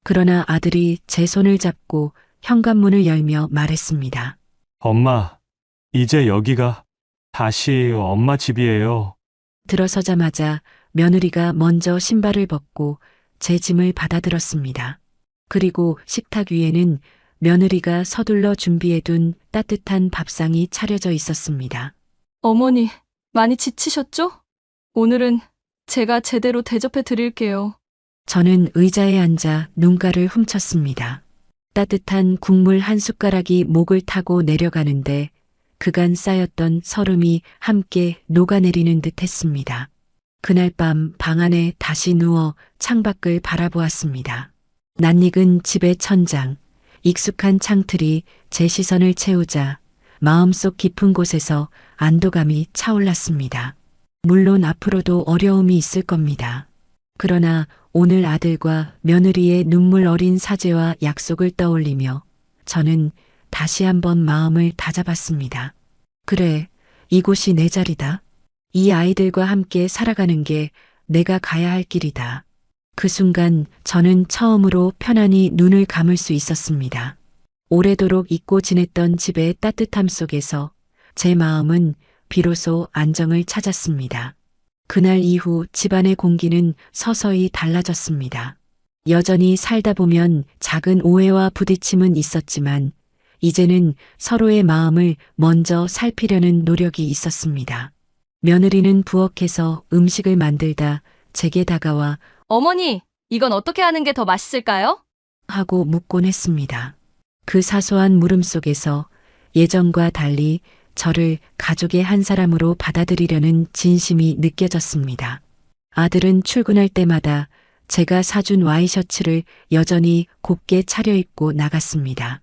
그러나 아들이 제 손을 잡고 현관문을 열며 말했습니다. 엄마, 이제 여기가 다시 엄마 집이에요. 들어서자마자 며느리가 먼저 신발을 벗고 제 짐을 받아들었습니다. 그리고 식탁 위에는 며느리가 서둘러 준비해둔 따뜻한 밥상이 차려져 있었습니다. 어머니, 많이 지치셨죠? 오늘은 제가 제대로 대접해 드릴게요. 저는 의자에 앉아 눈가를 훔쳤습니다. 따뜻한 국물 한 숟가락이 목을 타고 내려가는데 그간 쌓였던 설움이 함께 녹아내리는 듯 했습니다. 그날 밤 방 안에 다시 누워 창밖을 바라보았습니다. 낯익은 집의 천장, 익숙한 창틀이 제 시선을 채우자 마음속 깊은 곳에서 안도감이 차올랐습니다. 물론 앞으로도 어려움이 있을 겁니다. 그러나 오늘 아들과 며느리의 눈물 어린 사죄와 약속을 떠올리며 저는 다시 한번 마음을 다잡았습니다. 그래, 이곳이 내 자리다. 이 아이들과 함께 살아가는 게 내가 가야 할 길이다. 그 순간 저는 처음으로 편안히 눈을 감을 수 있었습니다. 오래도록 잊고 지냈던 집의 따뜻함 속에서 제 마음은 비로소 안정을 찾았습니다. 그날 이후 집안의 공기는 서서히 달라졌습니다. 여전히 살다 보면 작은 오해와 부딪힘은 있었지만 이제는 서로의 마음을 먼저 살피려는 노력이 있었습니다. 며느리는 부엌에서 음식을 만들다 제게 다가와 어머니, 이건 어떻게 하는 게 더 맛있을까요? 하고 묻곤 했습니다. 그 사소한 물음 속에서 예전과 달리 저를 가족의 한 사람으로 받아들이려는 진심이 느껴졌습니다. 아들은 출근할 때마다 제가 사준 와이셔츠를 여전히 곱게 차려입고 나갔습니다.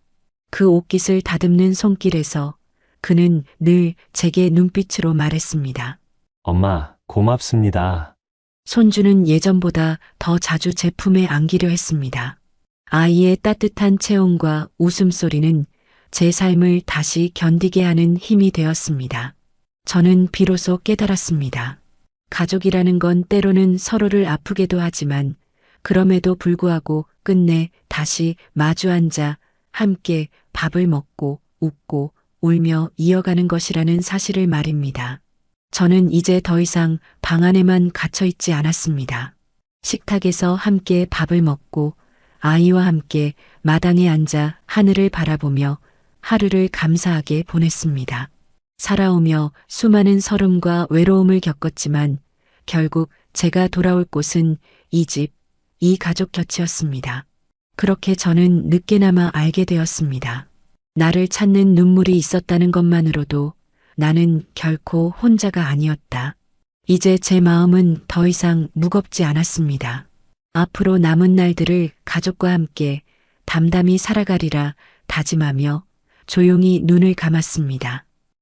그 옷깃을 다듬는 손길에서 그는 늘 제게 눈빛으로 말했습니다. 엄마, 고맙습니다. 손주는 예전보다 더 자주 제 품에 안기려 했습니다. 아이의 따뜻한 체온과 웃음소리는 제 삶을 다시 견디게 하는 힘이 되었습니다. 저는 비로소 깨달았습니다. 가족이라는 건 때로는 서로를 아프게도 하지만 그럼에도 불구하고 끝내 다시 마주 앉아 함께 밥을 먹고 웃고 울며 이어가는 것이라는 사실을 말입니다. 저는 이제 더 이상 방 안에만 갇혀 있지 않았습니다. 식탁에서 함께 밥을 먹고 아이와 함께 마당에 앉아 하늘을 바라보며 하루를 감사하게 보냈습니다. 살아오며 수많은 서름과 외로움을 겪었지만 결국 제가 돌아올 곳은 이 집, 이 가족 곁이었습니다. 그렇게 저는 늦게나마 알게 되었습니다. 나를 찾는 눈물이 있었다는 것만으로도 나는 결코 혼자가 아니었다. 이제 제 마음은 더 이상 무겁지 않았습니다. 앞으로 남은 날들을 가족과 함께 담담히 살아가리라 다짐하며 조용히 눈을 감았습니다.